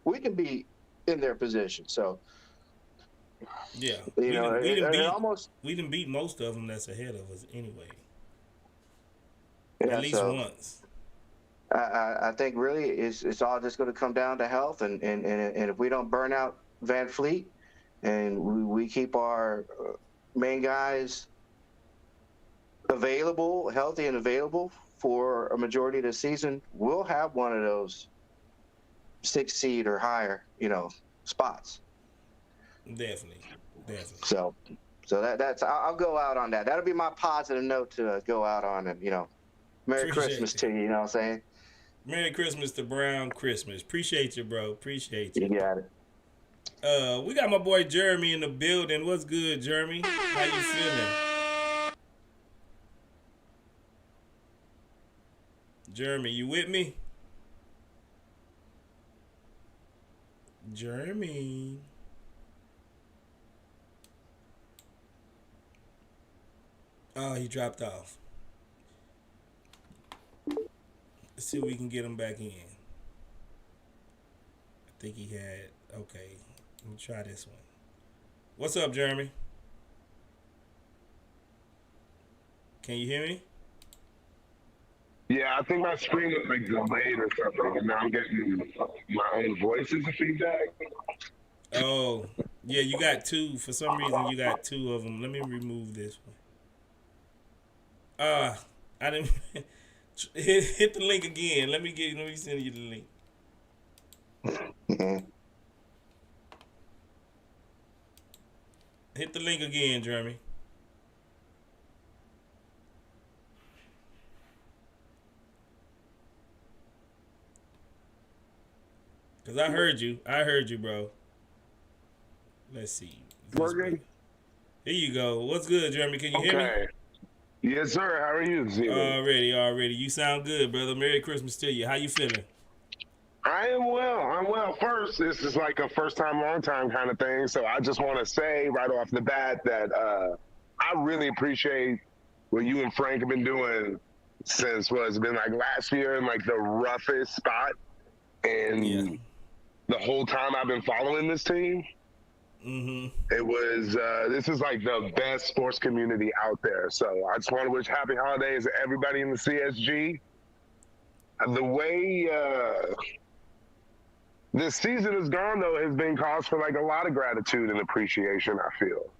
Speaker 7: we can be in their position. So
Speaker 3: Yeah,
Speaker 7: you know,
Speaker 3: we didn't
Speaker 7: it
Speaker 3: beat
Speaker 7: almost,
Speaker 3: most of them that's ahead of us anyway.
Speaker 7: yeah.
Speaker 3: At least
Speaker 7: So
Speaker 3: once.
Speaker 7: I think really it's all just going to come down to health, and if we don't burn out Van Fleet, and we keep our main guys available, healthy and available for a majority of the season, we'll have one of those 6 seed or higher, spots.
Speaker 3: Definitely.
Speaker 7: So that's I'll go out on that. That'll be my positive note to go out on, and Merry
Speaker 3: Appreciate
Speaker 7: Christmas
Speaker 3: it.
Speaker 7: to you. You know what I'm saying?
Speaker 3: Merry Christmas to Brown Christmas. Appreciate you, bro. Appreciate you.
Speaker 7: You got it.
Speaker 3: We got my boy Jeremy in the building. What's good, Jeremy? How you feeling? Jeremy, you with me? Jeremy. Oh, he dropped off. Let's see if we can get him back in. I think he had. Okay, let me try this one. What's up, Jeremy? Can you hear me?
Speaker 9: Yeah, I think my screen was like delayed or something, and now I'm getting my own voice as a feedback.
Speaker 3: Oh, yeah, you got 2. For some reason, you got 2 of them. Let me remove this one. I didn't hit the link again. Let me send you the link. Hit the link again, Jeremy. Cause I heard you, bro. Let's see.
Speaker 9: Working?
Speaker 3: Here you go. What's good, Jeremy? Can you hear me?
Speaker 9: Okay. Yes, sir. How are you this evening?
Speaker 3: Already. You sound good, brother. Merry Christmas to you. How you feeling?
Speaker 9: I am well. I'm well. First, this is like a first time, long time kind of thing. So I just want to say right off the bat that I really appreciate what you and Frank have been doing since it's been like last year in like the roughest spot. And the whole time I've been following this team, it was, this is like the best sports community out there. So I just want to wish happy holidays to everybody in the CSG. The way this season has gone, though, has been cause for like a lot of gratitude and appreciation, I feel.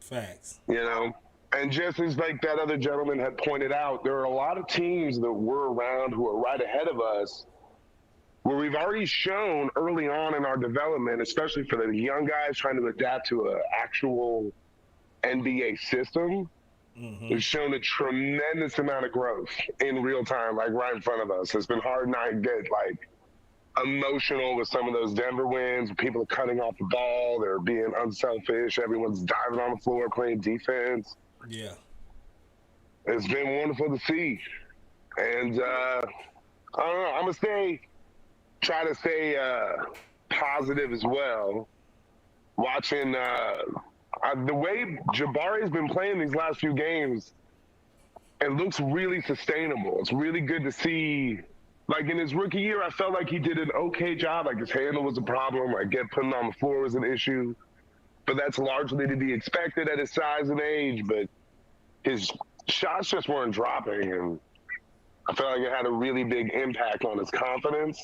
Speaker 3: Facts.
Speaker 9: And just as like that other gentleman had pointed out, there are a lot of teams that were around who are right ahead of us where we've already shown early on in our development, especially for the young guys trying to adapt to an actual NBA system, we've shown a tremendous amount of growth in real time, like right in front of us. It's been hard not to get like emotional with some of those Denver wins. People are cutting off the ball. They're being unselfish. Everyone's diving on the floor, playing defense.
Speaker 3: Yeah.
Speaker 9: It's been wonderful to see. And I don't know, I'm going to try to stay positive as well. Watching the way Jabari's been playing these last few games, it looks really sustainable. It's really good to see. Like in his rookie year, I felt like he did an okay job. Like his handle was a problem. Like putting on the floor was an issue. But that's largely to be expected at his size and age. But his shots just weren't dropping. And I felt like it had a really big impact on his confidence.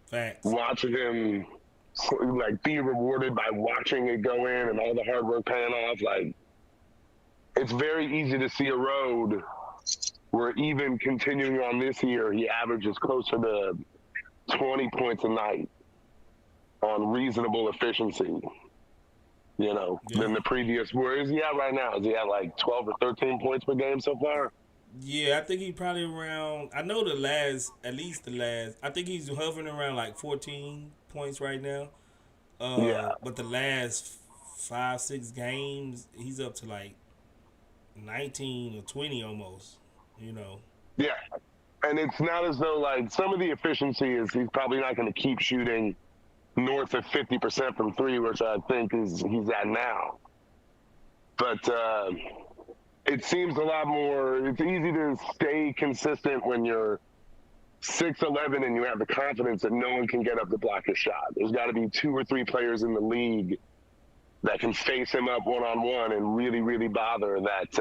Speaker 3: Facts.
Speaker 9: Watching him like be rewarded by watching it go in and all the hard work paying off. Like, it's very easy to see a road where even continuing on this year, he averages closer to 20 points a night on reasonable efficiency, than the previous. Where is he at right now? Is he at like 12 or 13 points per game so far?
Speaker 3: Yeah, I think he probably around. I know I think he's hovering around like 14 points right now.
Speaker 9: Yeah.
Speaker 3: But the last 5-6 games, he's up to like 19 or 20 almost.
Speaker 9: Yeah. And it's not as though like some of the efficiency is he's probably not going to keep shooting north of 50% from three, which I think he's at now. But it seems a lot more. It's easy to stay consistent when you're 6'11" and you have the confidence that no one can get up to block your shot. There's got to be 2 or 3 players in the league that can face him up one-on-one and really, really bother that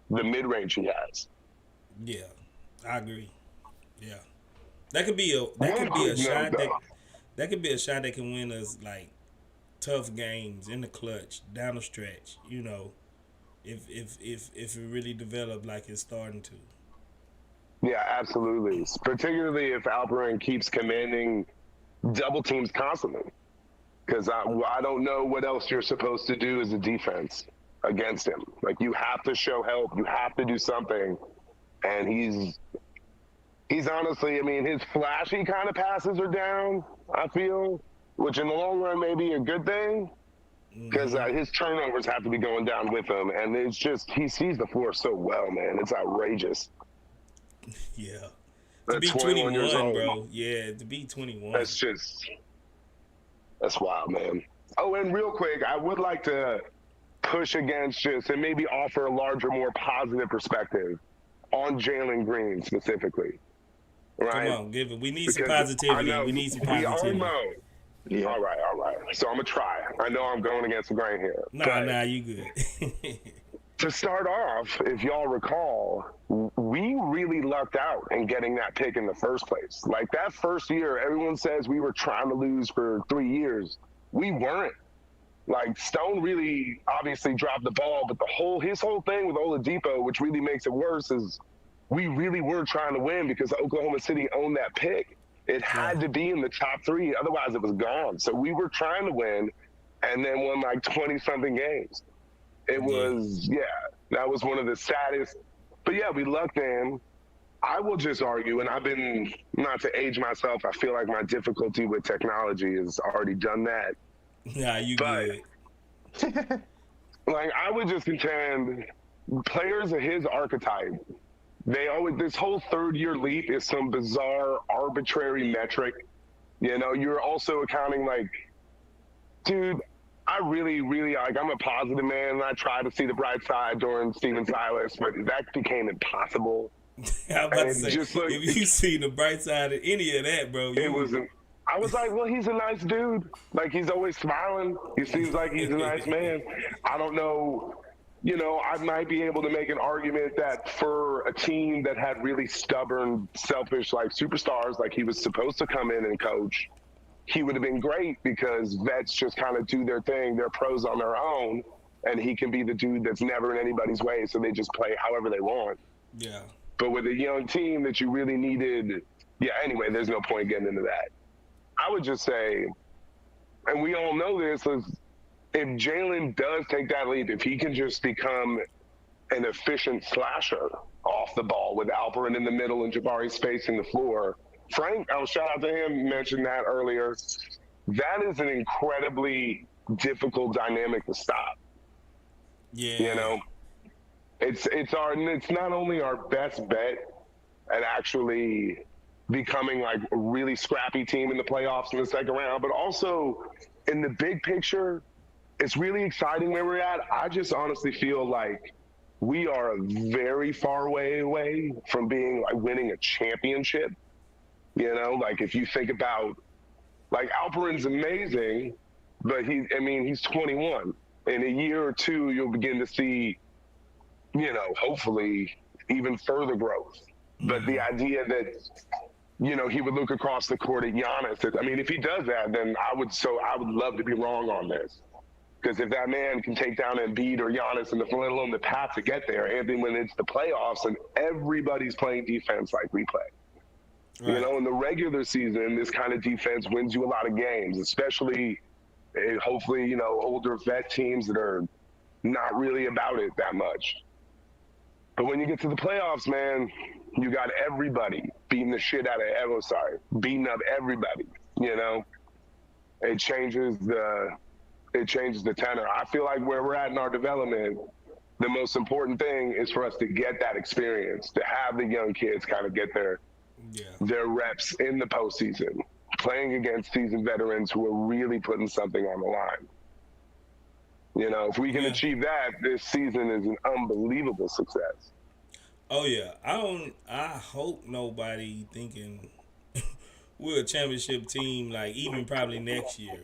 Speaker 9: the mid-range he has.
Speaker 3: Yeah, I agree. Yeah, that could be a shot that could be a shot that can win us like tough games in the clutch down the stretch. If it really developed like it's starting to.
Speaker 9: Yeah, absolutely. Particularly if Alperen keeps commanding double teams constantly. Because I don't know what else you're supposed to do as a defense against him. Like, you have to show help. You have to do something. And he's honestly, I mean, his flashy kind of passes are down, I feel, which in the long run may be a good thing. Because his turnovers have to be going down with him. And it's just, he sees the floor so well, man. It's outrageous.
Speaker 3: Yeah.
Speaker 9: To
Speaker 3: be 21 years old, bro. Yeah, to be 21.
Speaker 9: That's wild, man. Oh, and real quick, I would like to push against just and maybe offer a larger, more positive perspective on Jaylen Green specifically. Right?
Speaker 3: Come on, give it. We need some positivity. We need some positivity.
Speaker 9: We all know. Yeah. All right. So I'm going to try. I know I'm going against the grain here.
Speaker 3: Nah, you good.
Speaker 9: To start off, if y'all recall, we really lucked out in getting that pick in the first place. Like, that first year, everyone says we were trying to lose for 3 years. We weren't. Like, Stone really obviously dropped the ball, but his whole thing with Oladipo, which really makes it worse, is we really were trying to win because Oklahoma City owned that pick. It had to be in the top 3, otherwise it was gone. So we were trying to win and then won like 20-something games. It was, that was one of the saddest. But yeah, we lucked in. I will just argue, and I've been, not to age myself, I feel like my difficulty with technology has already done that.
Speaker 3: Yeah, you good.
Speaker 9: Like, I would just contend players of his archetype, this whole third-year leap is some bizarre, arbitrary metric. You're also accounting like, dude, I really, really, like, I'm a positive man, and I try to see the bright side during Steven Silas, but that became impossible.
Speaker 3: I was about to say, just like, if you see the bright side of any of that, bro,
Speaker 9: I was like, well, he's a nice dude. Like, he's always smiling. He seems like he's a nice man. I don't know. I might be able to make an argument that for a team that had really stubborn, selfish, like, superstars, like he was supposed to come in and coach, he would have been great because vets just kind of do their thing. They're pros on their own, and he can be the dude that's never in anybody's way, so they just play however they want.
Speaker 3: Yeah.
Speaker 9: But with a young team that you really needed, anyway, there's no point getting into that. I would just say, and we all know this, is if Jaylen does take that leap, if he can just become an efficient slasher off the ball with Alperen in the middle and Jabari spacing the floor, Frank, I'll shout out to him, mentioned that earlier. That is an incredibly difficult dynamic to stop.
Speaker 3: Yeah.
Speaker 9: It's not only our best bet at actually becoming like a really scrappy team in the playoffs in the second round, but also in the big picture, it's really exciting where we're at. I just honestly feel like we are a very far way away from being like winning a championship. Like, if you think about, like, Alperen's amazing, but he's 21. In a year or two, you'll begin to see, hopefully even further growth. But the idea that, he would look across the court at Giannis. I mean, if he does that, then I would love to be wrong on this. Because if that man can take down Embiid or Giannis and let alone the path to get there, and then when it's the playoffs and everybody's playing defense like we play.
Speaker 3: Right.
Speaker 9: In the regular season, this kind of defense wins you a lot of games, especially hopefully, older vet teams that are not really about it that much. But when you get to the playoffs, man, you got everybody beating the shit out of beating up everybody, It changes the tenor. I feel like where we're at in our development, the most important thing is for us to get that experience, to have the young kids kind of get their reps in the postseason, playing against seasoned veterans who are really putting something on the line. If we can achieve that, this season is an unbelievable success.
Speaker 3: Oh yeah, I hope nobody thinking we're a championship team, like even probably next year,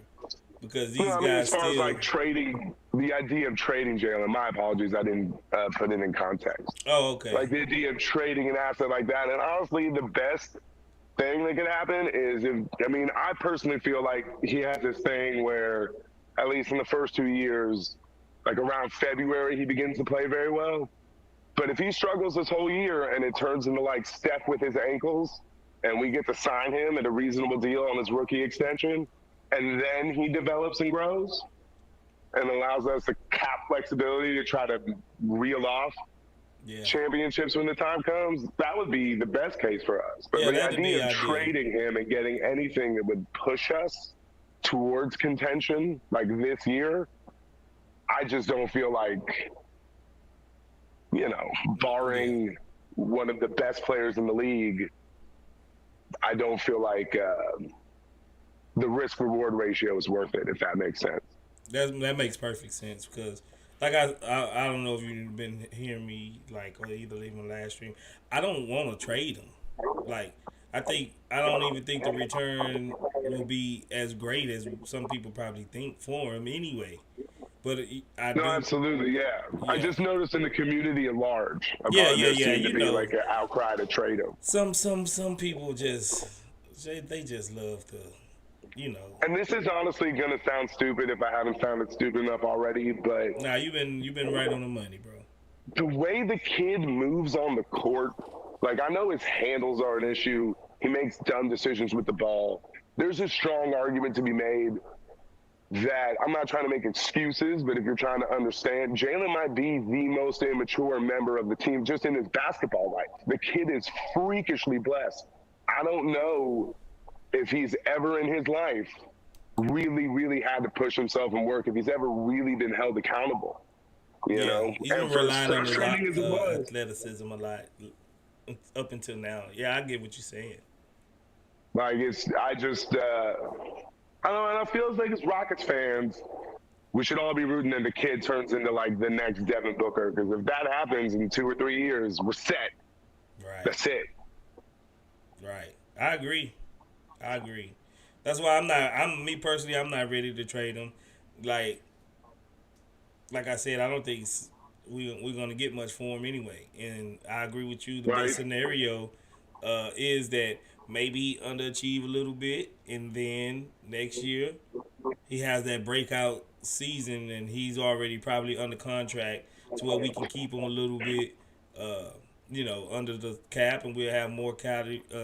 Speaker 3: because these guys
Speaker 9: as far
Speaker 3: still
Speaker 9: as like trading, the idea of trading Jaylen. My apologies, I didn't put it in context.
Speaker 3: Oh, okay.
Speaker 9: Like the idea of trading an asset like that, and honestly, the best thing that could happen is I personally feel like he has this thing where, at least in the first 2 years, like around February, he begins to play very well. But if he struggles this whole year and it turns into like Steph with his ankles, and we get to sign him at a reasonable deal on his rookie extension, and then he develops and grows and allows us the cap flexibility to try to reel off championships when the time comes, that would be the best case for us. But the idea of trading him and getting anything that would push us towards contention like this year, I just don't feel like, barring one of the best players in the league, I don't feel like the risk-reward ratio is worth it, if that makes sense.
Speaker 3: That makes perfect sense, because like I don't know if you've been hearing me, like, or either even last stream, I don't want to trade him. Like, I don't even think the return will be as great as some people probably think for him anyway. But
Speaker 9: absolutely, yeah. I just noticed in the community at large.
Speaker 3: There
Speaker 9: seemed to be like an outcry to trade him.
Speaker 3: Some people they just love to,
Speaker 9: And this is honestly gonna sound stupid if I haven't sounded stupid enough already, but
Speaker 3: nah, you've been right on the money, bro.
Speaker 9: The way the kid moves on the court, like, I know his handles are an issue. He makes dumb decisions with the ball. There's a strong argument to be made that, I'm not trying to make excuses, but if you're trying to understand, Jaylen might be the most immature member of the team just in his basketball life. The kid is freakishly blessed. I don't know if he's ever in his life really, really had to push himself and work, if he's ever really been held accountable.
Speaker 3: He's been relying on his athleticism a lot up until now. Yeah, I get what you're saying.
Speaker 9: Like, I don't know, and I feel like as Rockets fans, we should all be rooting that the kid turns into like the next Devin Booker, because if that happens in 2 or 3 years, we're set.
Speaker 3: Right.
Speaker 9: That's it.
Speaker 3: Right. I agree. That's why I'm not ready to trade him. Like I said, I don't think we're going to get much for him anyway. And I agree with you. The best scenario is that maybe he underachieve a little bit, and then next year he has that breakout season, and he's already probably under contract to where we can keep him a little bit, under the cap, and we'll have more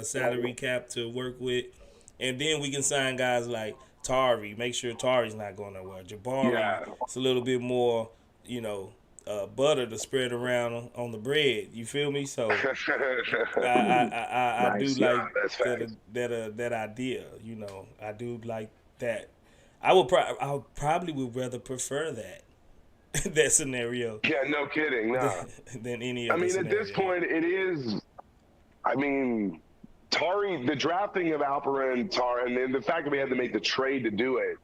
Speaker 3: salary cap to work with. And then we can sign guys like Tari, make sure Tari's not going nowhere. Jabari, it's a little bit more, butter to spread around on the bread. You feel me? So I do like that idea. I do like that. I probably would rather prefer that scenario.
Speaker 9: Yeah, no kidding. No.
Speaker 3: Than any other
Speaker 9: scenario. At this point, it is. Tari, the drafting of Alperen, Tari, and then the fact that we had to make the trade to do it,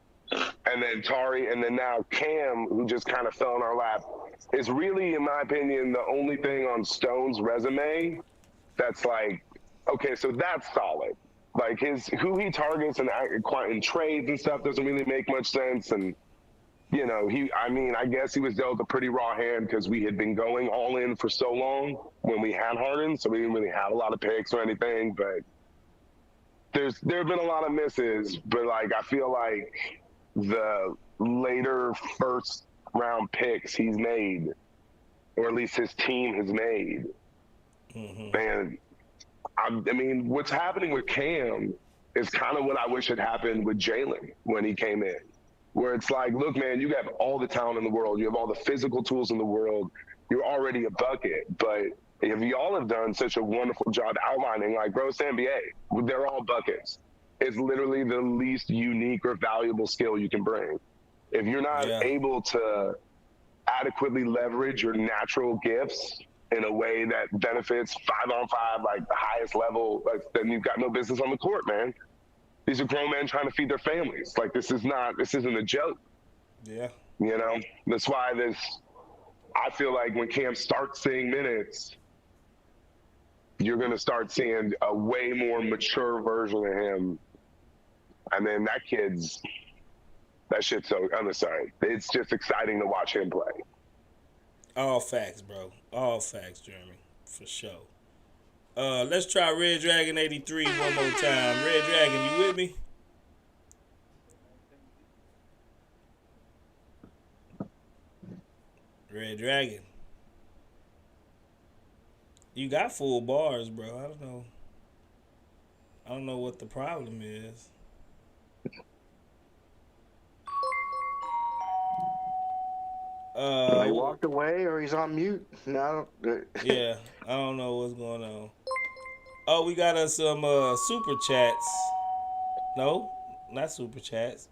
Speaker 9: and then Tari, and then now Cam, who just kind of fell in our lap, is really, in my opinion, the only thing on Stone's resume that's like, okay, so that's solid. Like, who he targets in trades and stuff doesn't really make much sense. And, I guess he was dealt a pretty raw hand because we had been going all in for so long when we had Harden, so we didn't really have a lot of picks or anything. But there have been a lot of misses, but like I feel like the later first round picks he's made, or at least his team has made, man. I mean, what's happening with Cam is kind of what I wish had happened with Jalen when he came in, where it's like, look, man, you have all the talent in the world, you have all the physical tools in the world, you're already a bucket, but if y'all have done such a wonderful job outlining, like, bro, it's the NBA, they're all buckets. It's literally the least unique or valuable skill you can bring. If you're not able to adequately leverage your natural gifts in a way that benefits 5-on-5, like the highest level, like, then you've got no business on the court, man. These are grown men trying to feed their families. Like, this isn't a joke.
Speaker 3: Yeah.
Speaker 9: You know, that's why I feel like when Cam starts seeing minutes, you're going to start seeing a way more mature version of him. And then that shit's so, I'm sorry. It's just exciting to watch him play.
Speaker 3: All facts, bro. All facts, Jeremy. For sure. Let's try Red Dragon 83 one more time. Red Dragon, you with me? Red Dragon. You got full bars, bro. I don't know what the problem is.
Speaker 7: He walked away or he's on mute. No,
Speaker 3: yeah, I don't know what's going on. Oh, we got us some super chats. No, not super chats.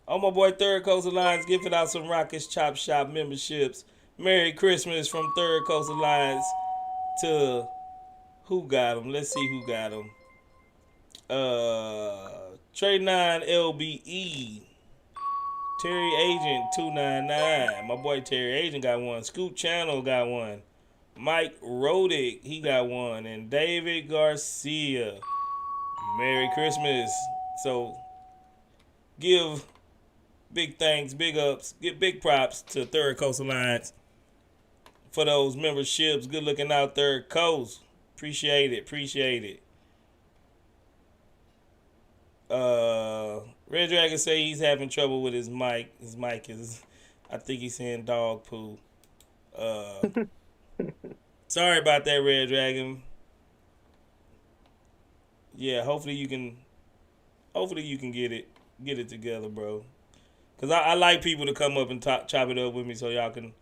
Speaker 3: Oh, my boy Third Coast Alliance giving out some Rockets Chop Shop memberships. Merry Christmas from Third Coast Alliance to who got them? Let's see who got them. Trey 9 LBE. Terry Agent 299. My boy Terry Agent got one. Scoop Channel got one. Mike Rodick, he got one. And David Garcia. Merry Christmas. So give big thanks, big ups, give big props to Third Coast Alliance for those memberships. Good looking out, Third Coast. Appreciate it. Red Dragon say he's having trouble with his mic. His mic is, I think he's saying dog poo. Sorry about that, Red Dragon. Yeah, hopefully you can get it together, bro. Cause I like people to come up and chop it up with me so y'all can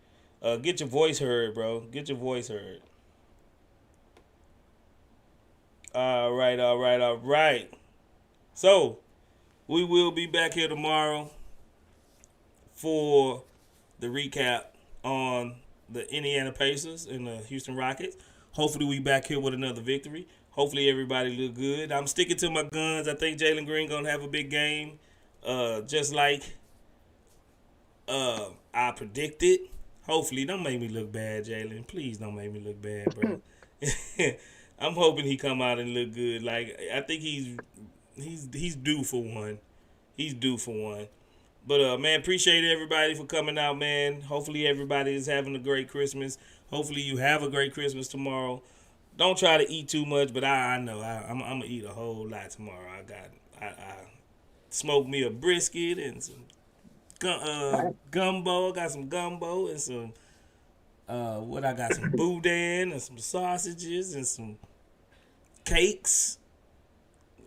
Speaker 3: get your voice heard, bro. Get your voice heard. All right. So, we will be back here tomorrow for the recap on the Indiana Pacers and the Houston Rockets. Hopefully we back here with another victory. Hopefully everybody look good. I'm sticking to my guns. I think Jaylen Green going to have a big game. Just like I predicted. Hopefully, don't make me look bad, Jaylen. Please don't make me look bad, bro. I'm hoping he come out and look good. Like, I think he's due for one. He's due for one. But, man, appreciate everybody for coming out, man. Hopefully everybody is having a great Christmas. Hopefully you have a great Christmas tomorrow. Don't try to eat too much, but I know I'm going to eat a whole lot tomorrow. I smoked me a brisket and some gumbo. I got some gumbo and some, I got some boudin and some sausages and some cakes.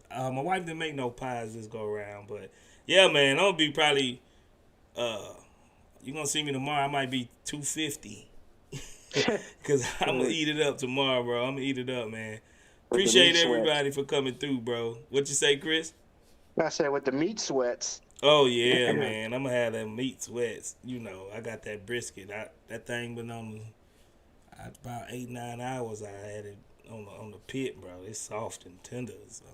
Speaker 3: My wife didn't make no pies this go around, but yeah, man, I'll be probably, you're going to see me tomorrow. I might be 250 because I'm going to eat it up tomorrow, bro. I'm going to eat it up, man. Appreciate everybody for coming through, bro. What you say, Chris?
Speaker 7: I said with the meat sweats.
Speaker 3: Oh, yeah, man. I'm going to have that meat sweats. You know, I got that brisket. That thing been on about 8-9 hours. I had it on the pit, bro. It's soft and tender. So.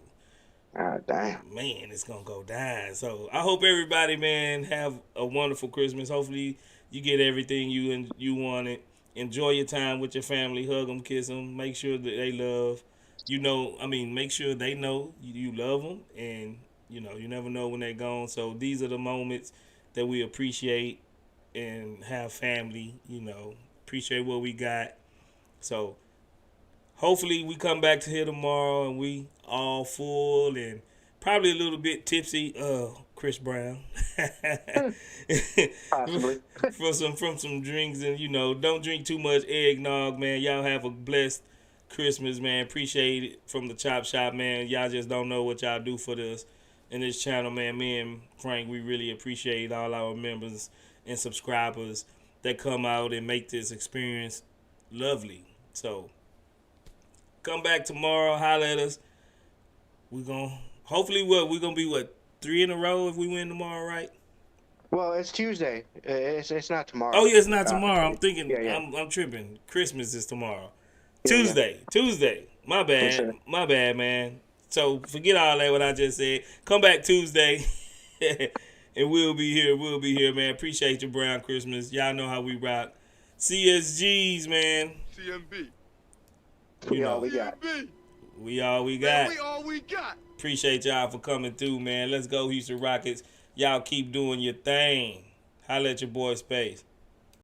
Speaker 7: Damn.
Speaker 3: Man, it's going to go down. So I hope everybody, man, have a wonderful Christmas. Hopefully you get everything you wanted. Enjoy your time with your family. Hug them, kiss them. Make sure that they love. Make sure they know you love them. And, you never know when they're gone. So these are the moments that we appreciate and have family, appreciate what we got. So hopefully we come back to here tomorrow and we all full and probably a little bit tipsy. Chris Brown.
Speaker 7: Possibly.
Speaker 3: from some drinks, and don't drink too much eggnog, man. Y'all have a blessed Christmas, man. Appreciate it from the Chop Shop, man. Y'all just don't know what y'all do for this in this channel, man. Me and Frank, we really appreciate all our members and subscribers that come out and make this experience lovely. So come back tomorrow, holler at us. We're gonna hopefully we're gonna be 3 in a row if we win tomorrow, right?
Speaker 7: Well, it's Tuesday. It's not tomorrow.
Speaker 3: Oh yeah, it's not tomorrow. I'm thinking
Speaker 7: Yeah.
Speaker 3: I'm tripping. Christmas is tomorrow.
Speaker 7: Yeah,
Speaker 3: Tuesday. My bad.
Speaker 7: Sure.
Speaker 3: My bad, man. So forget all that what I just said. Come back Tuesday. And we'll be here, man. Appreciate your Brown Christmas. Y'all know how we rock. CSGs, man.
Speaker 10: CMB.
Speaker 7: We all we got.
Speaker 10: CMB.
Speaker 3: We all we
Speaker 10: Man,
Speaker 3: got.
Speaker 10: we all we got.
Speaker 3: Appreciate y'all for coming through, man. Let's go, Houston Rockets. Y'all keep doing your thing. Holla at your boy Space.